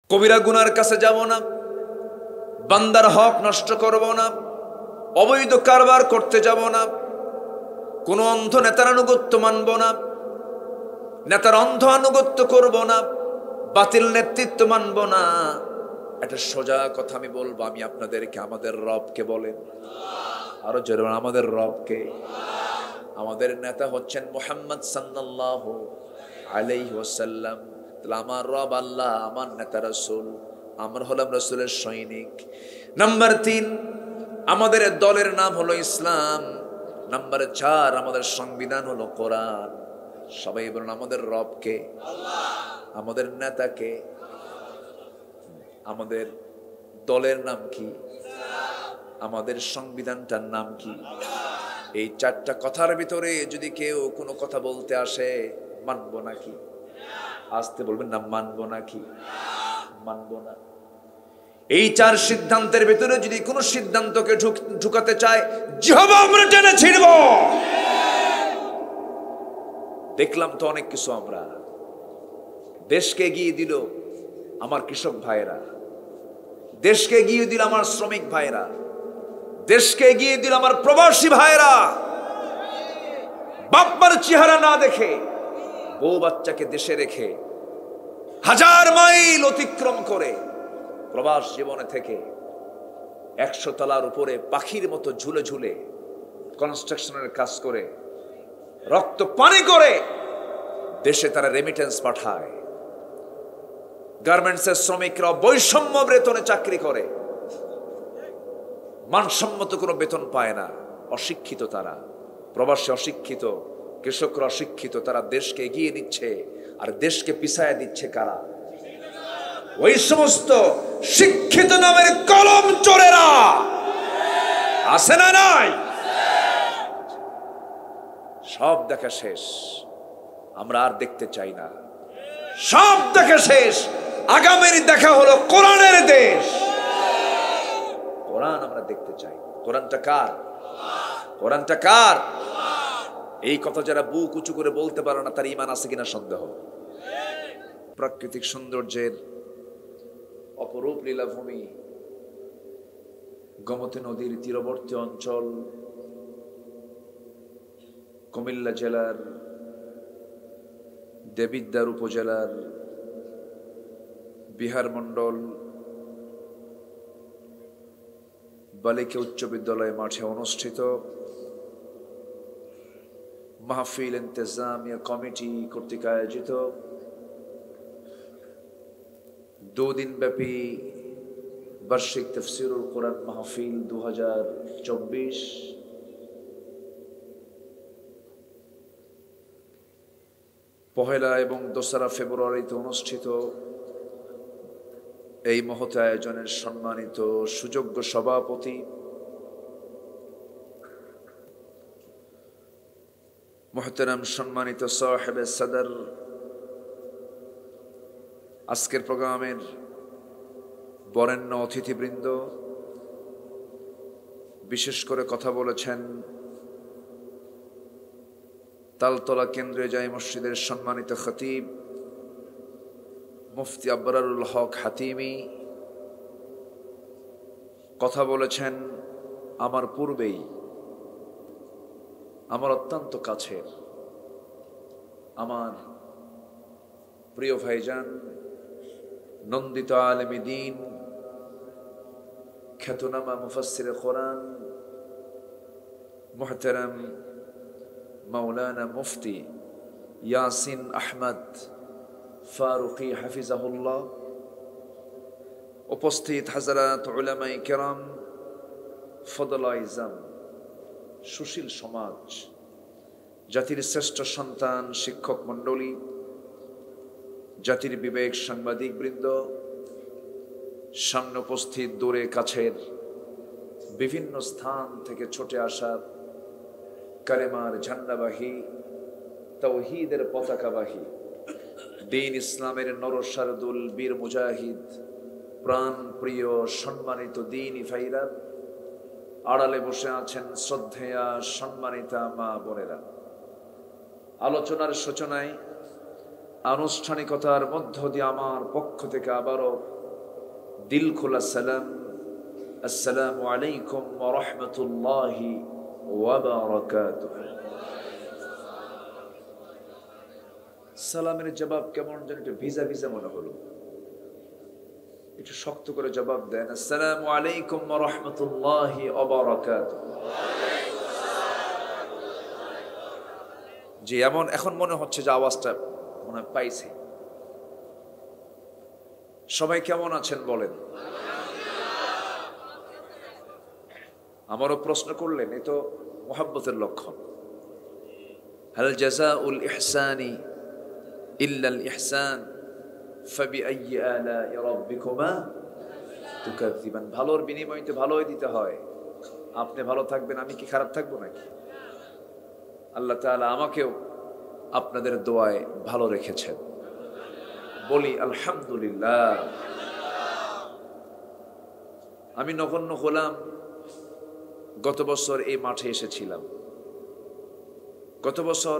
কবিরা গুনার কাছে যাব না, বান্দার হক নষ্ট করব না, অবৈধ কারবার করতে যাব না, কোনো অন্ধ নেতার আনুগত্য মানব না, নেতার অন্ধ আনুগত্য করব না, বাতিল নেতৃত্ব মানব না। একটা সোজা কথা আমি বলবো, আমি আপনাদেরকে আমাদের রবকে বলেন, আরো জোরে আমাদের রবকে। আমাদের নেতা হচ্ছেন মুহাম্মদ সাল্লাল্লাহু আলাইহি ওয়াসাল্লাম। তাহলে আমার রব আল্লাহ, আমার নেতা রাসূল, আমরা হলাম রাসূলের সৈনিক। নাম্বার 3, আমাদের দলের নাম হলো ইসলাম। নাম্বার 4, আমাদের সংবিধান হলো কোরআন। সবাই বলুন আমাদের রবকে, আমাদের নেতাকে। আমাদের দলের নাম কি? আমাদের সংবিধানটার নাম কি? এই 4টা কথার ভিতরে যদি কেউ কোনো কথা বলতে আসে, মানবো নাকি? আসতে বলবেন না, মানবো নাকি? মানবো না। এই 4 সিদ্ধান্তের ভিতরে যদি কোনো সিদ্ধান্তকে ঢুকাতে চায়, জিহ্বা আমরা টেনে ছিড়ব। দেখলাম তো অনেক কিছু। আমরা দেশকে এগিয়ে দিল আমার কৃষক ভাইরা, দেশকে এগিয়ে দিল আমার শ্রমিক ভাইরা, দেশকে এগিয়ে দিল আমার প্রবাসী ভাইরা। বাপমার চেহারা না দেখে, বউ বাচ্চাকে দেশে রেখে, 1000 মাইল অতিক্রম করে প্রবাস জীবনে থেকে 100 তলার উপরে পাখির মতো ঝুলে ঝুলে কনস্ট্রাকশনের কাজ করে, রক্ত পানি করে দেশে তারা রেমিটেন্স পাঠায়। গার্মেন্টসের শ্রমিকরা বৈষম্য বেতনে চাকরি করে, মানসম্মত কোনো বেতন পায় না। অশিক্ষিত তারা, প্রবাসী অশিক্ষিত, কৃষকরা অশিক্ষিত। তারা দেশকে এগিয়ে নিচ্ছে, আর দেশকে পিছায় দিচ্ছে কারা? ওই সমস্ত শিক্ষিত নামের কলম চোরেরা। আছে না নাই? সব দেখা শেষ, আমরা আর দেখতে চাই না। সব দেখা শেষ, আগামীর দেখা হলো কোরআনের দেশ। কোরআন আমরা দেখতে চাই। কোরআনটা কার? কোরআনটা কার? এই কথা যারা বুক উঁচু করে বলতে পারে না, তার ঈমান আছে কিনা সন্দেহ। প্রাকৃতিক সৌন্দর্যের অপরূপ লীলাভূমি, গোমতী নদীর তীরবর্তী অঞ্চল, কুমিল্লা জেলার দেবিদ্বার উপজেলার বিহার মন্ডল বালিকা উচ্চ বিদ্যালয় মাঠে অনুষ্ঠিত মাহফিল ইন্তেজামিয়া কমিটি কর্তৃক আয়োজিত 2 দিন ব্যাপী বার্ষিক তাফসীরুল কোরআন মাহফিল 2024 1 এবং 2 ফেব্রুয়ারিতে অনুষ্ঠিত। এই মহৎ আয়োজনের সম্মানিত সুযোগ্য সভাপতি মুহতারাম সম্মানিত সাহেবে সদর, আজকের প্রোগ্রামের বরেণ্য অতিথিবৃন্দ, বিশেষ করে কথা বলেছেন তালতলা কেন্দ্রীয় জামে মসজিদের সম্মানিত খতিব মুফতি আবরারুল হক হাতিমি। কথা বলেছেন আমার পূর্বেই আমার অত্যন্ত কাছের, আমার প্রিয় ভাইজান, নন্দিত আলেমে দ্বীন, খ্যাতনামা মুফাসসিরে কোরআন মুহতারাম মাওলানা মুফতি ইয়াসিন আহমদ ফারুকি হাফিজাহুল্লাহ, উপস্থিত হাজরাত উলামায়ে কেরাম, ফদলায়ে ইজাম, সুশীল সমাজ, জাতির শ্রেষ্ঠ সন্তান শিক্ষক মণ্ডলী, জাতির বিবেক সাংবাদিক বৃন্দ, সামনে উপস্থিত দূরে কাছের বিভিন্ন স্থান থেকে ছুটে আসা কালেমার ঝান্ডাবাহী, তাওহীদের পতাকাবাহী, দ্বীন ইসলামের নরসারদুল বীর মুজাহিদ, প্রাণ প্রিয় সম্মানিত দ্বীনি ভাইরা, আড়ালে বসে আছেন শ্রদ্ধেয়া সম্মানিতা মা বোনেরা। আলোচনার সূচনায় আনুষ্ঠানিকতার মধ্য দিয়ে আমার পক্ষ থেকে আবারও দিল খোলা সালাম, আসসালামু আলাইকুম ওয়া রাহমাতুল্লাহি ওয়া বারাকাতুহু। সালামের জবাব কেমন যেন একটু ভিজা ভিজা মনে হলো, একটু শক্ত করে জবাব দেন, আসসালামু আলাইকুম ওয়া রাহমাতুল্লাহি ওয়া বারাকাতুহু। জি, এমন এখন মনে হচ্ছে যে আওয়াজটা মনে পাইছে। সবাই কেমন আছেন বলেন? আমারও প্রশ্ন করলেন, এই তো মুহাব্বতের লক্ষণ। হাল জাযাউল ইহসানি ইল্লাল ইহসান ফাবিআইয়ি আলাই রাব্বিকুমা তুকাযযিবান। ভালোর বিনিময়ে তো ভালোই দিতে হয়। আপনি ভালো থাকবেন, আমি কি খারাপ থাকবো নাকি? আল্লাহ তাআলা আমাকেও আপনাদের দোয়ায় ভালো রেখেছেন, বলি আলহামদুলিল্লাহ। আমি নগণ্য গোলাম গত বছর এই মাঠে এসেছিলাম। গত বছর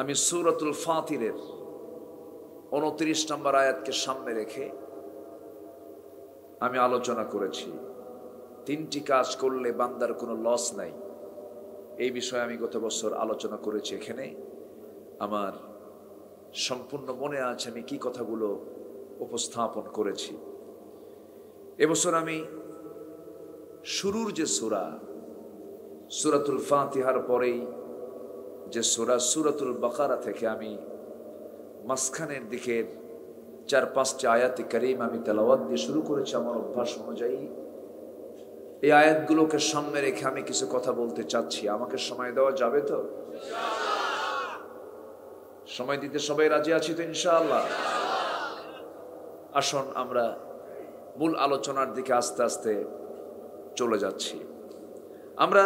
আমি সূরাতুল ফাতিরের 29 নম্বর আয়াতকে সামনে রেখে আমি আলোচনা করেছি, 3টি কাজ করলে বান্দার কোনো লস নাই। এই বিষয়ে আমি গত বছর আলোচনা করেছি। এখানে আমার সম্পূর্ণ মনে আছে আমি কি কথাগুলো উপস্থাপন করেছি। এবছর আমি শুরুর যে সূরা, সূরাতুল ফাতিহার পরেই যে সূরা সূরাতুল বাকারা থেকে আমি মাঝখানের দিকের 4-5টি আয়াতে কারিম আমি তেলাওয়াত দিয়ে শুরু করেছি আমার অভ্যাস অনুযায়ী। এই আয়াতগুলোকে সামনে রেখে আমি কিছু কথা বলতে চাচ্ছি। আমাকে সময় দেওয়া যাবে তো? সময় দিতে সবাই রাজি আছি তো ইনশাআল্লাহ? আসুন আমরা মূল আলোচনার দিকে আস্তে আস্তে চলে যাচ্ছি। আমরা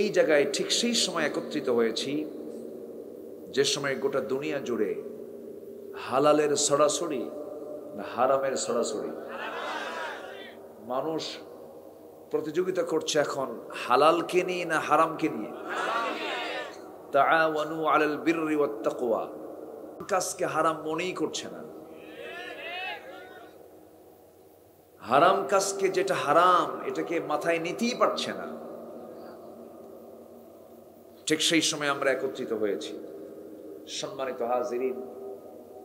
এই জায়গায় ঠিক সেই সময় একত্রিত হয়েছি যে সময় গোটা দুনিয়া জুড়ে হালালের ছড়াছড়ি না হারামের ছড়াছড়ি। মানুষ প্রতিযোগিতা করছে এখন হালালকে নিয়ে না হারামকে নিয়ে। তাআওয়ানু আলাল বিররি ওয়াত তাকওয়া, কাজকে হারাম মনেই করছে না। হারাম কাজকে যেটা হারাম এটাকে মাথায় নিতেই পারছে না। ঠিক সেই সময় আমরা একত্রিত হয়েছি। সম্মানিত হাজিরিন,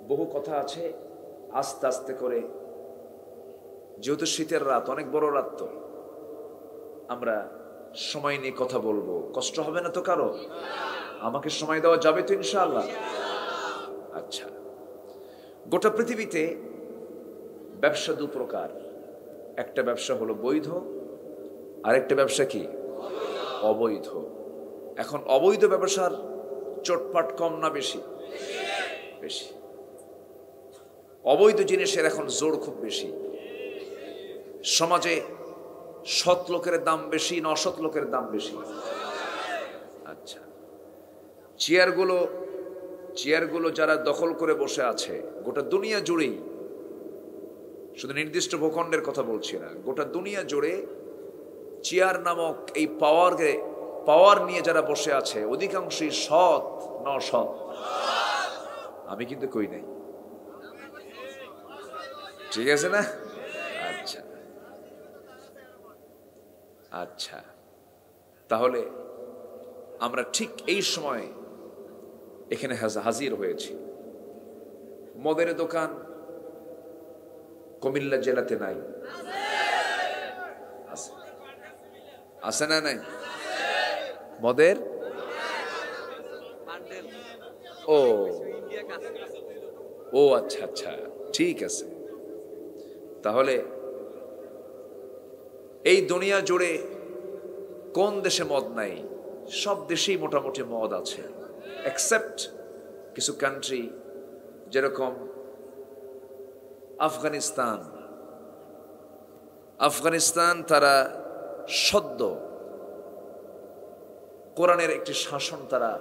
বহু কথা আছে, আস্তে আস্তে করে, যেহেতু শীতের রাত, অনেক বড় রাত, তো আমরা সময় নিয়ে কথা বলবো। কষ্ট হবে না তো কারো? আমাকে সময় দেওয়া যাবে তো ইনশাআল্লাহ? আচ্ছা, গোটা পৃথিবীতে ব্যবসা 2 প্রকার। একটা ব্যবসা হলো বৈধ, আরেকটা ব্যবসা কি? অবৈধ। এখন অবৈধ ব্যবসার চোটপাট কম না বেশি? বেশি। অবৈধ জিনিসের এখন জোর খুব বেশি। সমাজে সৎ লোকের দাম বেশি না অসৎ লোকের দাম বেশি? আচ্ছা, চেয়ারগুলো যারা দখল করে বসে আছে গোটা দুনিয়া জুড়েই, শুধু নির্দিষ্ট ভূখণ্ডের কথা বলছি না, গোটা দুনিয়া জুড়ে চেয়ার নামক এই পাওয়ার নিয়ে যারা বসে আছে অধিকাংশই সৎ না অসৎ? আমি কিন্তু কই নাই, ঠিক আছে না? আচ্ছা আচ্ছা, তাহলে আমরা ঠিক এই সময় এখানে হাজির হয়েছি। মদের দোকান কুমিল্লা জেলাতে নাই? আছে না? নাই মদের? ও আচ্ছা আচ্ছা, ঠিক আছে। তাহলে এই দুনিয়া জুড়ে কোন দেশে মদ নাই? সব দেশেই মোটামুটি মদ আছে, এক্সেপ্ট কিছু কান্ট্রি, যেরকম আফগানিস্তান। তারা সদ্য কোরআনের একটি শাসন তারা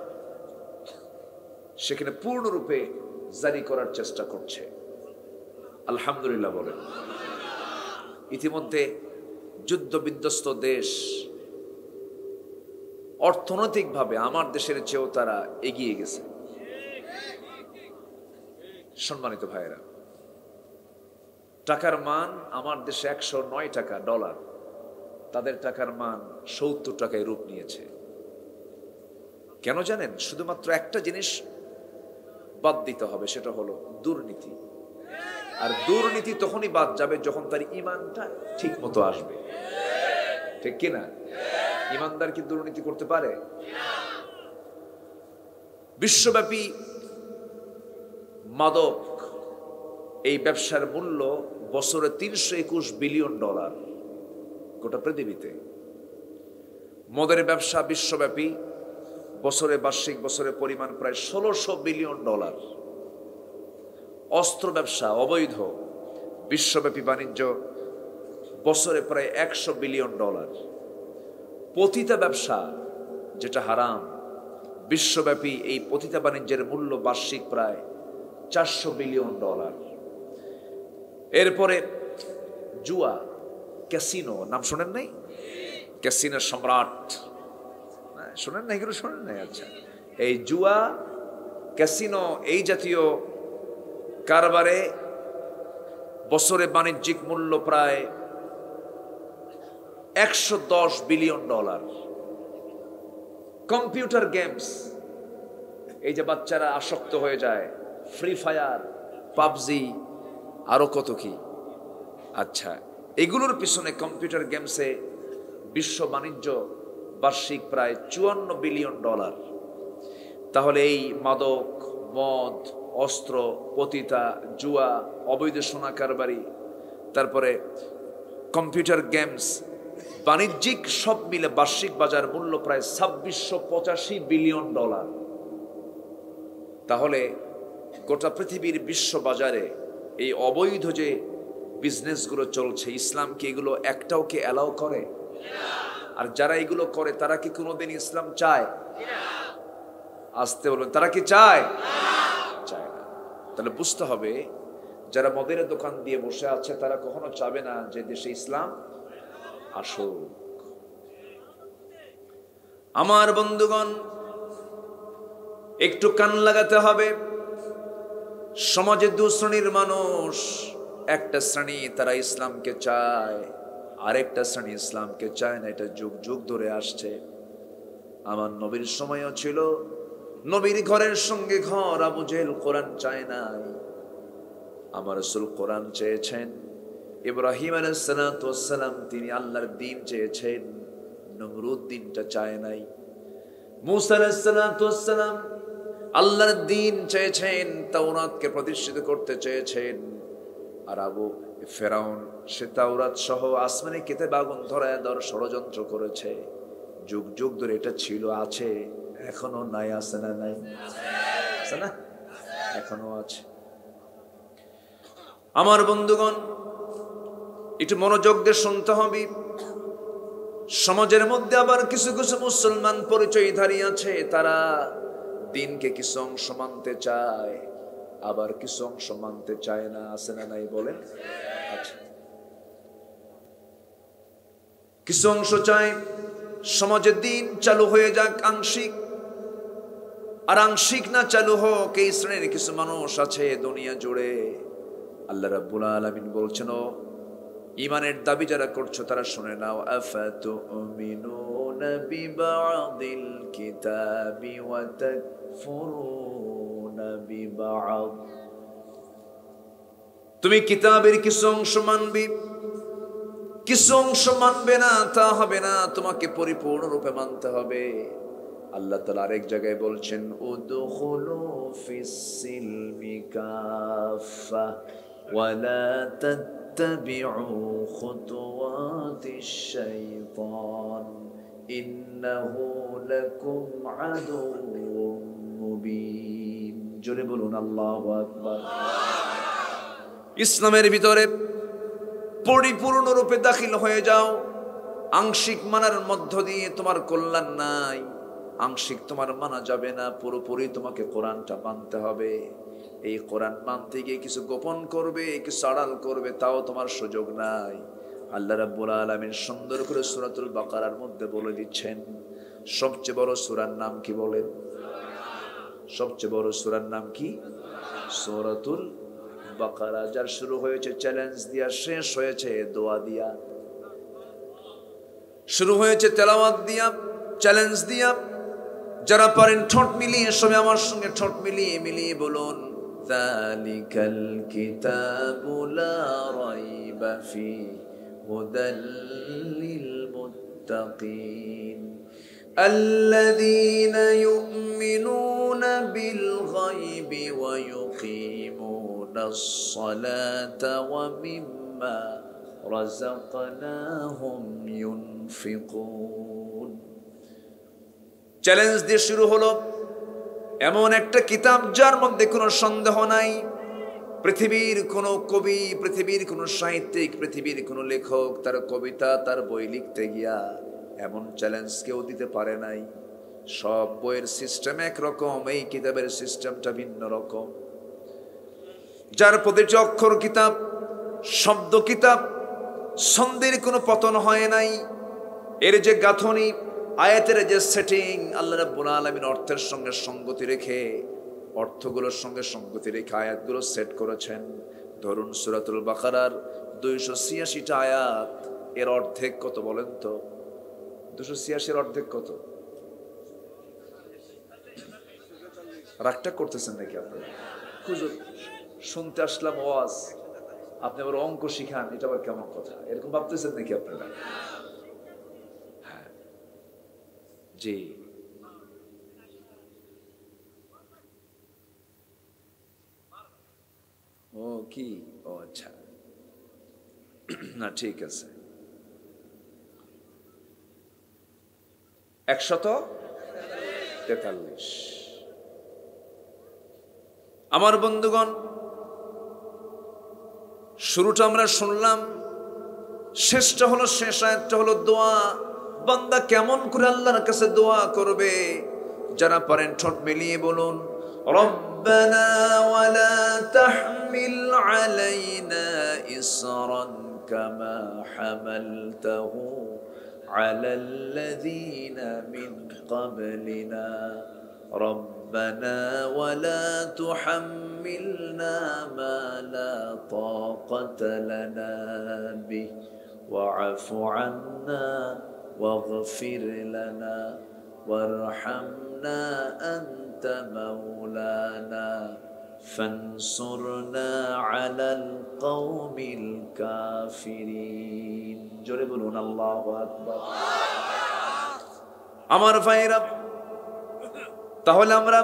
সেখানে পূর্ণরূপে জারি করার চেষ্টা করছে। আলহামদুলিল্লাহ বলেন। ইতিমধ্যে যুদ্ধ বিধ্বস্ত দেশ অর্থনৈতিকভাবে আমার দেশের চেয়েও তারা এগিয়ে গেছে। সম্মানিত ভাইয়েরা, টাকার মান আমার দেশে 109 টাকা ডলার, তাদের টাকার মান 70 টাকায় রূপ নিয়েছে। কেন জানেন? শুধুমাত্র একটা জিনিস বাদ দিতে হবে, সেটা হলো দুর্নীতি। আর দুর্নীতি তখনই বাদ যাবে যখন তার ইমানটা ঠিক মতো আসবে, ঠিক কিনা? ইমানদার কি দুর্নীতি করতে পারে? বিশ্বব্যাপী মাদক এই ব্যবসার মূল্য বছরে $321 বিলিয়ন, গোটা পৃথিবীতে। মদের ব্যবসা বিশ্বব্যাপী বার্ষিক পরিমাণ প্রায় $1600 বিলিয়ন। অস্ত্র ব্যবসা অবৈধ বিশ্বব্যাপী বাণিজ্য বছরে প্রায় $100 বিলিয়ন। পতিতা ব্যবসা যেটা হারাম, বিশ্বব্যাপী এই পতিতা বাণিজ্যের মূল্য বার্ষিক প্রায় $400 বিলিয়ন। এরপরে জুয়া, ক্যাসিনো, নাম শোনেন নাই? ক্যাসিনোর সম্রাট শোনেন না? এগুলো শোনেন নাই? আচ্ছা, এই জুয়া, ক্যাসিনো এই জাতীয় কারবারে বছরে বাণিজ্যিক মূল্য প্রায় $110 বিলিয়ন। কম্পিউটার গেমস, এই যে বাচ্চারা আসক্ত হয়ে যায়, ফ্রি ফায়ার, পাবজি, আরো কত কি। আচ্ছা, এগুলোর পিছনে কম্পিউটার গেমসে বিশ্ব বাণিজ্য বার্ষিক প্রায় $54 বিলিয়ন। তাহলে এই মাদক, মদ, অস্ত্র, পতিতা, জুয়া, অবৈধ সোনা কারবারি, তারপরে কম্পিউটার গেমস, বাণিজ্যিক সব মিলে বার্ষিক বাজার মূল্য প্রায় $2685 বিলিয়ন। তাহলে গোটা পৃথিবীর বিশ্ব বাজারে এই অবৈধ যে বিজনেসগুলো চলছে, ইসলাম কি এগুলো একটাও কে অ্যালাউ করে? আর যারা এগুলো করে তারা কি কোনোদিন ইসলাম চায়? আসতে বলবেন, তারা কি চায়? চায় না। তাহলে বুঝতে হবে, যারা মদের দোকান দিয়ে বসে আছে তারা কখনো চাবে না যে দেশে ইসলাম আসুক। আমার বন্ধুগণ, একটু কান লাগাতে হবে। সমাজে দু শ্রেণীর মানুষ, একটা শ্রেণী তারা ইসলামকে চায়, আরেকটা শ্রেণী ইসলামকে চায় না। এটা যুগ যুগ ধরে আসছে। আমার নবীর সময়ও ছিল, নবীর ঘরের সঙ্গে ঘর। আবু জেহেল কোরআন চায় নাই, আমার রাসূল কোরআন চেয়েছেন। ইব্রাহিম আলাইহিস সালাম তিনি আল্লাহর দ্বীন চেয়েছেন, নমরুদ দ্বীনটা চায় নাই। মূসা আলাইহিস সালাম আল্লাহর দ্বীন চেয়েছেন, তাওরাতকে প্রতিষ্ঠিত করতে চেয়েছেন। আর আবু ফেরাউন সে তাওরাত সহ আসমানি কিতাব আগুন ধরায় দেওয়ার ষড়যন্ত্র করেছে। যুগ যুগ ধরে এটা ছিল, আছে, এখনো নাই? আছে না? নাই? আছে না? এখনো আছে। আমার বন্ধুগণ, একটু মনোযোগ দিয়ে শুনতে হবে। সমাজের মধ্যে আবার কিছু কিছু মুসলমান পরিচয়ধারী আছে, তারা দিনকে কিছু অংশ মানতে চায়, আবার কিছু অংশ মানতে চায় না। আছে না? নাই? বলেন। আচ্ছা, কিছু অংশ চায় সমাজে দিন চালু হয়ে যাক আংশিক, আর আংশিক না চালু হোক। এই শ্রেণীর কিছু মানুষ আছে দুনিয়া জুড়ে। আল্লাহ রাব্বুল আলামিন বলছেন, ইমানের দাবি যারা করছো তারা শুনে নাও। আফাতুমিনুনা বিবাদিল কিতাবি ওয়া তাকফুরুনা বিবাদ। তুমি কিতাবের কিছু অংশ মানবে, কিছু অংশ মানবে না, তা হবে না। তোমাকে পরিপূর্ণরূপে মানতে হবে। আল্লাহ তাআলা আরেক জায়গায় বলছেন, উদখুলু ফিস সিলমি কাফা ওয়া লা তাত্তাবিউ খুতুওয়াতিশ শাইতান ইন্নাহু লাকুম আদুউম মুবিন। জোরে বলুন আল্লাহু আকবার। ইসলামের ভিতরে পরিপূর্ণরূপে দাখিল হয়ে যাও। আংশিক মানার মধ্য দিয়ে তোমার কল্যাণ নাই। আংশিক তোমার মানা যাবে না, পুরোপুরি তোমাকে কোরআনটা মানতে হবে। এই কোরআন মানতে গিয়ে কিছু গোপন করবে, কিছু আড়াল করবে, তাও তোমার সুযোগ নাই। আল্লাহ রাব্বুল আলামিন সুন্দর করে সূরাতুল বাকারার মধ্যে বলে দিচ্ছেন, সবচেয়ে বড় সূরার নাম কি বলেন? সবচেয়ে বড় সূরার নাম কি? সূরাতুল বাকারা, যার শুরু হয়েছে চ্যালেঞ্জ দিয়া, শেষ হয়েছে দোয়া দিয়া। শুরু হয়েছে তেলাওয়াত দিয়া, চ্যালেঞ্জ দিয়া। যারা পারেন ঠোঁট মিলিয়ে সবাই আমার সঙ্গে ঠোঁট মিলিয়ে মিলিয়ে বলুন, যালিকাল কিতাবু লা রাইবা ফীহি হুদাল লিল মুত্তাকিন আল্লাযীনা ইউমিনুনা বিল গায়বি ওয়া ইউকিমুনাস সালাতা ওয়া মিম্মা রাযাকনাহুম ইউনফিকুন। চ্যালেঞ্জ দিয়ে শুরু হলো এমন একটা কিতাব যার মধ্যে কোনো সন্দেহ নাই। পৃথিবীর কোনো কবি, পৃথিবীর কোনো সাহিত্যিক, পৃথিবীর কোনো লেখক তার কবিতা, তার বই লিখতে গিয়া এমন চ্যালেঞ্জ কেউ দিতে পারে নাই। সব বইয়ের সিস্টেম একরকম, এই কিতাবের সিস্টেমটা ভিন্ন রকম। যার প্রতিটি অক্ষর কিতাব, শব্দ কিতাব, ছন্দের কোনো পতন হয় নাই। এর যে গাঁথনি, আয়াতের যে সেটিং, আল্লাহ রাব্বুল আলামিন অর্থের সঙ্গে সঙ্গতি রেখে, অর্থগুলোর সঙ্গে সঙ্গতি রেখে আয়াতগুলো সেট করেছেন। ধরুন সূরাতুল বাকারার 286টা আয়াত, এর অর্ধেক কত বলেন তো? 286 এর অর্ধেক কত? রাগটা করতেছেন নাকি আপনারা? হুজুর শুনতে আসলাম ওয়াজ, আপনি আবার অঙ্ক শিখান, এটা আবার কেমন কথা? এরকম ভাবতেছেন নাকি আপনারা? হ্যাঁ, জি। ও কি? ও আচ্ছা, না ঠিক আছে। 143। আমার বন্ধুগণ, শুরুটা আমরা শুনলাম, শেষটা হলো, শেষ আয়াতটা হলো দোয়া। বান্দা কেমন করে আল্লাহর কাছে দোয়া করবে? যারা পারেন ঠোঁট মিলিয়ে বলুন, রব্বানা ওয়ালা তাহমিল আলাইনা ইসরান কামা হামালতাহু আলাল্লাযীনা মিন ক্বাবলিনা রব্বানা ওয়ালা তুহাম্মিলনা মা লা তাকাতা লানা বিহি ওয়া'ফু আন্না ওয়াগফির লানা ওয়ারহামনা আনতা মাওলানা ফানসুরনা আলাল কওমিল কাফিরিন। জোরে বলুন আল্লাহু আকবার। আমার ভাইরা, তাহলে আমরা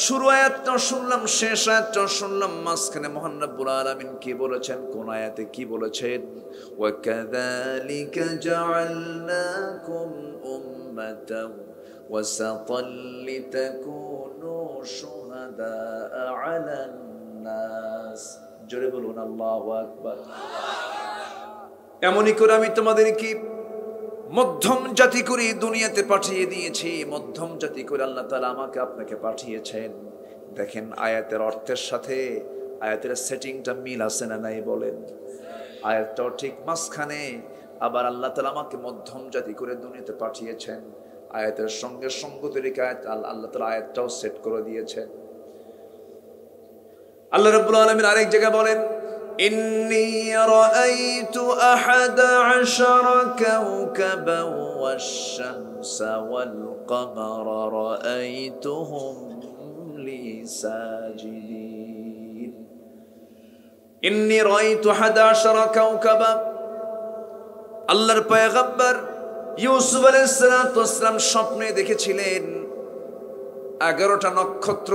শুরু আয়াতটা শুনলাম, শেষ আয়াতটা শুনলাম, মাঝখানে মহান রব্বুল আলামিন কি বলেছেন, কোন আয়াতে কি বলেছেন? ওয়া কাযালিকা জাআলনাকুম উম্মাতান ওয়াসাতাল লিতাকুনু শুহাদাআ আলান নাস। জোরে বলুন আল্লাহু আকবার। এমনই করে আমি তোমাদেরকে মধ্যম জাতি করে দুনিয়াতে পাঠিয়ে দিয়েছি, মধ্যম জাতি করে আল্লাহ তাআলা আমাকে আপনাকে পাঠিয়েছেন। দেখেন আয়াতের অর্থের সাথে আয়াতের সেটিংটা মিল আছে না নাই বলেন? আয়াতটাও ঠিক মাঝখানে, আবার আল্লাহ তাআলা আমাকে মধ্যম জাতি করে দুনিয়াতে পাঠিয়েছেন। আয়াতের সঙ্গে সঙ্গতি রেখে আল্লাহ তাআলা আয়াতটাও সেট করে দিয়েছেন। আল্লাহ রাব্বুল আলামিন আরেক জায়গায় বলেন, إني رأيت 11 كوكبا والشمس والقمر رأيتهم لي ساجدين। إني رأيت 11 كوكبا। আল্লাহর পয়গম্বর ইউসুফ আলাইহিস সালাম স্বপ্নে দেখেছিলেন 11টা নক্ষত্র,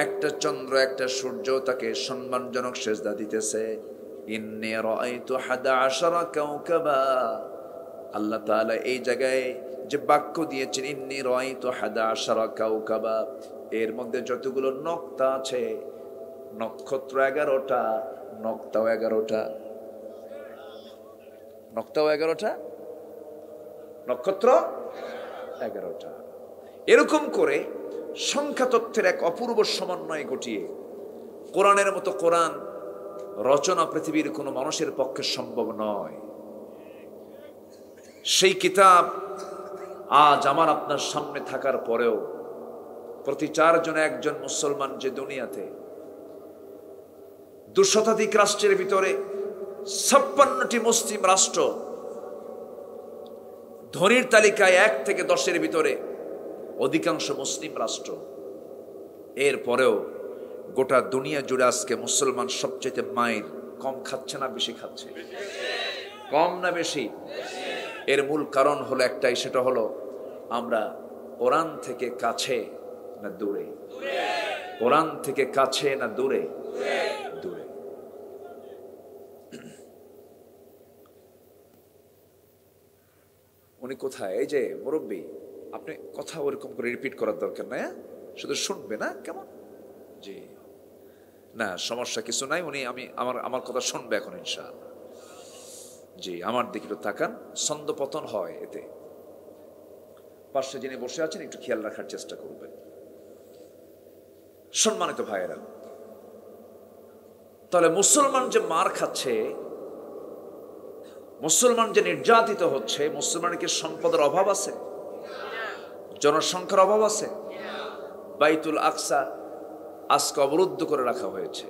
একটা চন্দ্র, একটা সূর্য তাকে সম্মানজনক সেজদা দিতেছে। ইন্নী রাআইতু 11 কাওকাবা। আল্লাহ তাআলা এই জায়গায় যে বাক্য দিয়েছেন ইন্নী রাআইতু 11 কাওকাবা, এর মধ্যে যতগুলো নক্তা আছে, নক্ষত্র 11টা, নক্তাও 11টা। নক্তাও 11টা, নক্ষত্র 11টা। এরকম করে সংখ্যা তথ্যের এক অপূর্ব সমন্বয় ঘটিয়ে কোরআনের মতো কোরআন রচনা পৃথিবীর কোনো মানুষের পক্ষে সম্ভব নয়। সেই কিতাব আজ আমার আপনার সামনে থাকার পরেও প্রতি 4 জনে একজন মুসলমান যে দুনিয়াতে 2 শতাধিক রাষ্ট্রের ভিতরে 56টি মুসলিম রাষ্ট্র ধনীর তালিকায় 1 থেকে 10-এর ভিতরে অধিকাংশ মুসলিম রাষ্ট্র। এরপরেও গোটা দুনিয়া জুড়ে আজকে মুসলমান সবচেয়ে মায়ের কম খাচ্ছে না বেশি খাচ্ছে? কম না বেশি? এর মূল কারণ হলো একটাই, সেটা হলো আমরা কোরআন থেকে কাছে না দূরে? কোরআন থেকে কাছে না দূরে? দূরে। উনি কোথায়? এই যে মুরব্বী, আপনি কথা ওরকম করে রিপিট করার দরকার নাই, শুধু শুনবে না কেমন? জি না, সমস্যা কিছু নাই। উনি আমার কথা শুনবে এখন ইনশাআল্লাহ। জি, আমার দিকে একটু তাকান, ছন্দপতন হয় এতে। পাশে যিনি বসে আছেন একটু খেয়াল রাখার চেষ্টা করবেন। সম্মানিত ভাইয়েরা, তাহলে মুসলমান যে মার খাচ্ছে, মুসলমান যে নির্যাতিত হচ্ছে, মুসলমানের কি সম্পদের অভাব আছে? জনসংখ্যার অভাব আছে? বাইতুল আকসা আজকে অবরুদ্ধ করে রাখা হয়েছে।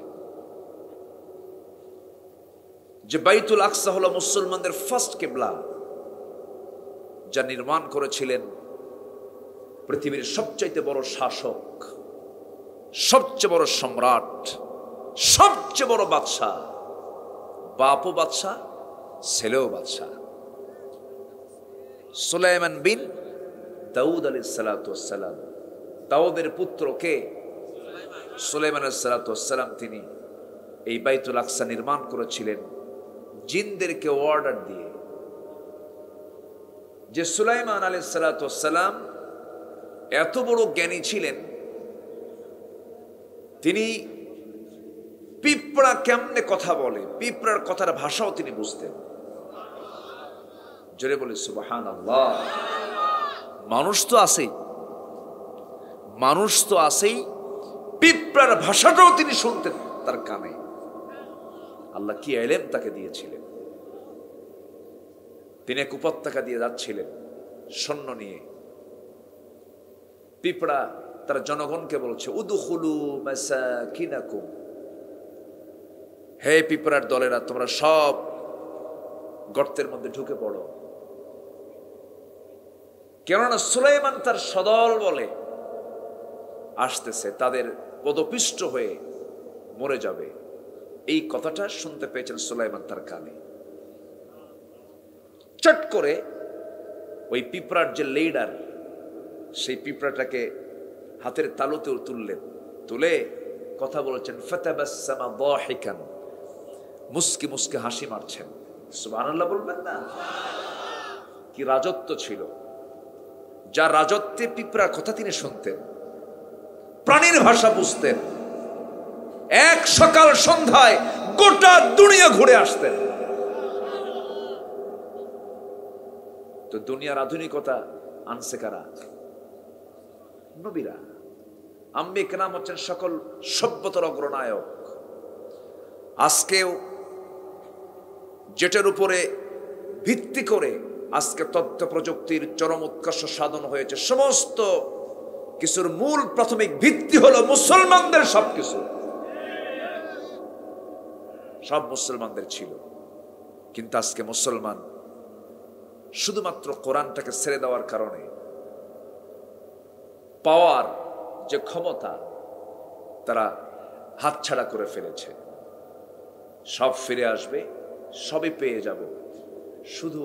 যে বাইতুল আকসা হলো মুসলমানদের ফার্স্ট কিবলা, যা নির্মাণ করেছিলেন পৃথিবীর সবচাইতে বড় শাসক, সবচেয়ে বড় সম্রাট, সবচেয়ে বড় বাদশাহ, বাপও বাদশাহ, ছেলেও বাদশাহ, সুলাইমান বিন দাউদ আলাইহিস সালাতু ওয়াস সালাম। দাউদের পুত্র কে? সুলাইমান আলাইহিস সালাতু ওয়াস সালাম। তিনি এই বাইতুল আকসা নির্মাণ করেছিলেন জিনদেরকে অর্ডার দিয়ে। যে সুলাইমান আলাইহিস সালাতু ওয়াস সালাম এত বড় জ্ঞানী ছিলেন, তিনি পিঁপড়া কেমনে কথা বলে, পিঁপড়ার কথার ভাষাও তিনি বুঝতেন। জোরে বলে সুবহানাল্লাহ। মানুষ তো আছেই, মানুষ তো আছেই, পিঁপড়ার ভাষাটাও তিনি শুনতেন তার কানে। আল্লাহ কি ইলম তাকে দিয়েছিলেন। তিনি এক উপত্যকা দিয়ে যাচ্ছিলেন সৈন্য নিয়ে। পিঁপড়া তার জনগণকে বলছে, উদখুলু মাসাকিনাকুম, হে পিঁপড়ার দলেরা, তোমরা সব গর্তের মধ্যে ঢুকে পড়ো। কেননা সুলাইমান তার সদল বলে আসতেছে, তাদের পদপিষ্ট হয়ে মরে যাবে। এই কথাটা শুনতে পেয়েছেন সুলাইমান তার কানে। চট করে ওই পিঁপড়ার যে লিডার, সেই পিঁপড়াটাকে হাতের তালুতে তুললেন, তুলে কথা বলেছেন, ফাতাবাসসামা দাহিকান, মুস্কি মুস্কি হাসি মারছেন। সুবহানাল্লাহ বলবেন না? কি রাজত্ব ছিল! যার রাজত্বে পিঁপড়ার কথা তিনি শুনতেন, প্রাণীর ভাষা বুঝতেন, এক সকাল সন্ধ্যায় গোটা দুনিয়া ঘুরে আসতেন। তো দুনিয়ার আধুনিকতা আনছে কারা? নবীরা। আম্বিয়া কেরাম হচ্ছেন সকল সভ্যতার অগ্রনায়ক। আজকেও যেটার উপরে ভিত্তি করে আজকে তথ্য প্রযুক্তির চরম উৎকর্ষ সাধন হয়েছে, সমস্ত কিছুর মূল প্রাথমিক ভিত্তি হলো মুসলমানদের। সবকিছু সব মুসলমানদের ছিল, কিন্তু আজকে মুসলমান শুধুমাত্র কোরআনটাকে ছেড়ে দেওয়ার কারণে পাওয়ার যে ক্ষমতা তারা হাতছাড়া করে ফেলেছে। সব ফিরে আসবে, সবই পেয়ে যাব, শুধু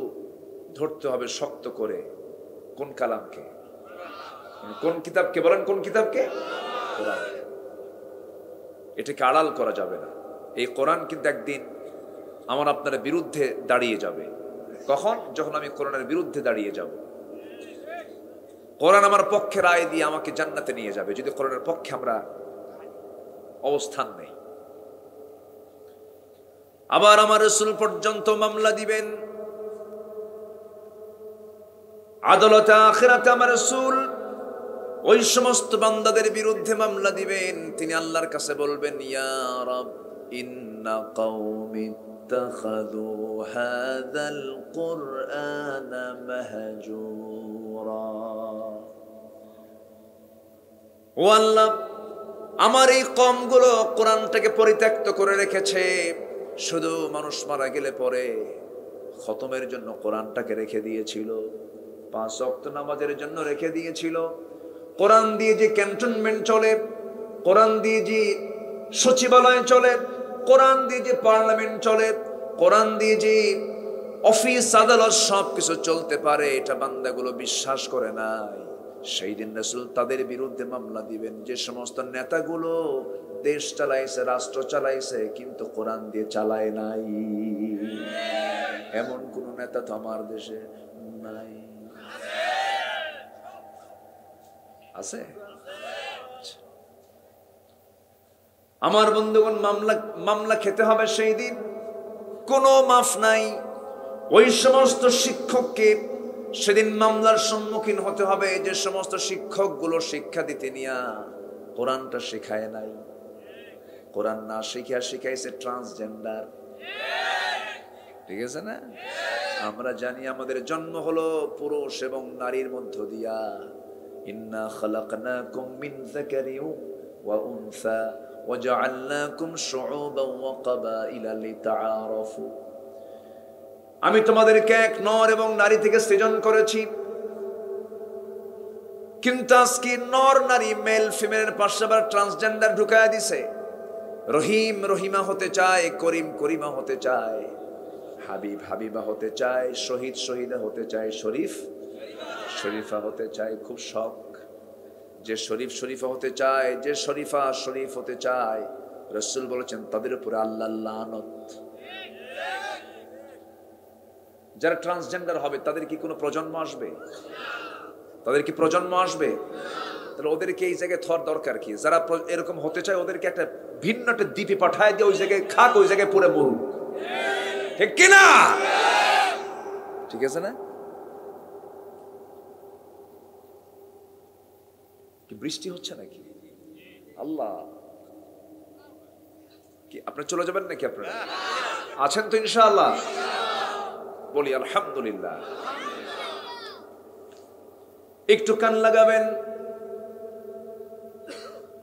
ধরতে হবে শক্ত করে কোন কালামকে, কোন কিতাবকে। বলেন কোন কিতাবকে? কোরআন। এটাকে আড়াল করা যাবে না। এই কোরআন কিন্তু একদিন আমার আপনার বিরুদ্ধে দাঁড়িয়ে যাবে। কখন? যখন আমি কোরআনের বিরুদ্ধে দাঁড়িয়ে যাব। কোরআন আমার পক্ষে রায় দিয়ে আমাকে জান্নাতে নিয়ে যাবে, যদি কোরআনের পক্ষে আমরা অবস্থান নেই। আবার আমার রাসূল পর্যন্ত মামলা দিবেন, আদালতে আখিরাতে আমার রাসূল ওই সমস্ত বান্দাদের বিরুদ্ধে মামলা দিবেন। তিনি আল্লাহর কাছে বলবেন, ইয়া রাব ইন্না কওমি ইত্তাখাযু হাযাল কুরআনা মাহজুরা। ও আল্লাহ, আমার এই কওমগুলো কোরআনটাকে পরিত্যক্ত করে রেখেছে। শুধু মানুষ মারা গেলে পরে খতমের জন্য কোরআনটাকে রেখে দিয়েছিল, 5 ওয়াক্ত নামাজের জন্য রেখে দিয়েছিল। কোরআন দিয়ে যে ক্যান্টনমেন্ট চলে, কোরআন দিয়ে যে সচিবালয় চলে, কোরআন দিয়ে যে পার্লামেন্ট চলে, কোরআন দিয়ে যে অফিস আদালত সবকিছু চলতে পারে, এটা বান্দাগুলো বিশ্বাস করে নাই। সেই দিন রাসূল তাদের বিরুদ্ধে মামলা দিবেন যে সমস্ত নেতাগুলো দেশ চালাইছে, রাষ্ট্র চালাইছে, কিন্তু কোরআন দিয়ে চালায় নাই। এমন কোন নেতা তো আমার দেশে নাই। আছে? আমার বন্ধুগণ, মামলা খেতে হবে সেই দিন, কোনো মাফ নাই। ওই সমস্ত শিক্ষককে সেদিন মামলার সম্মুখীন হতে হবে যে সমস্ত শিক্ষকগুলো শিক্ষা দিতে নিয়া কোরআনটা শেখায় নাই। কোরআন না শিখিয়া শিখাইছে ট্রান্সজেন্ডার। ঠিক আছে না? আমরা জানি আমাদের জন্ম হলো পুরুষ এবং নারীর মধ্য দিয়া। ইন্না খালাকনাকুম মিন যাকারিন ওয়া উনসা ওয়া জাআলনাকুম শুউবান ওয়া ক্বাবাইলা লিতাআরাফু। আমি তোমাদেরকে এক নর এবং নারী থেকে সৃজন করেছি, কিন্তু আজকে নর নারী মেল ফিমেলের পাশে আবার ট্রান্সজেন্ডার ঢুকায় দিছে। রহিম রহিমা হতে চায়, করিম করিমা হতে চায়, হাবিব হাবিবা হতে চায়, শহীদ শহীদা হতে চায়, শরীফ শরীফা হতে চায়। খুব শখ যে শরীফ শরীফা হতে চায়, যে শরীফা শরীফ হতে চায়, রাসূল বলেছেন তাদের উপরে আল্লাহর লানত। যারা ট্রান্সজেন্ডার হবে তাদের কি কোনো প্রজন্ম আসবে? তাদের কি প্রজন্ম আসবে? তাহলে ওদেরকে এই জায়গায় থর দরকার কি? যারা এরকম হতে চায় ওদেরকে একটা ভিন্ন একটা দ্বীপে পাঠায় দিয়ে ওই জায়গায় খাক, ওই জায়গায় পুরে মরুক। ঠিক কিনা? ঠিক আছে না? কি বৃষ্টি হচ্ছে নাকি? আল্লাহ, কি আপনারা চলে যাবেন নাকি? আপনারা আছেন তো ইনশাআল্লাহ? বলি আলহামদুলিল্লাহ। একটু কান লাগাবেন।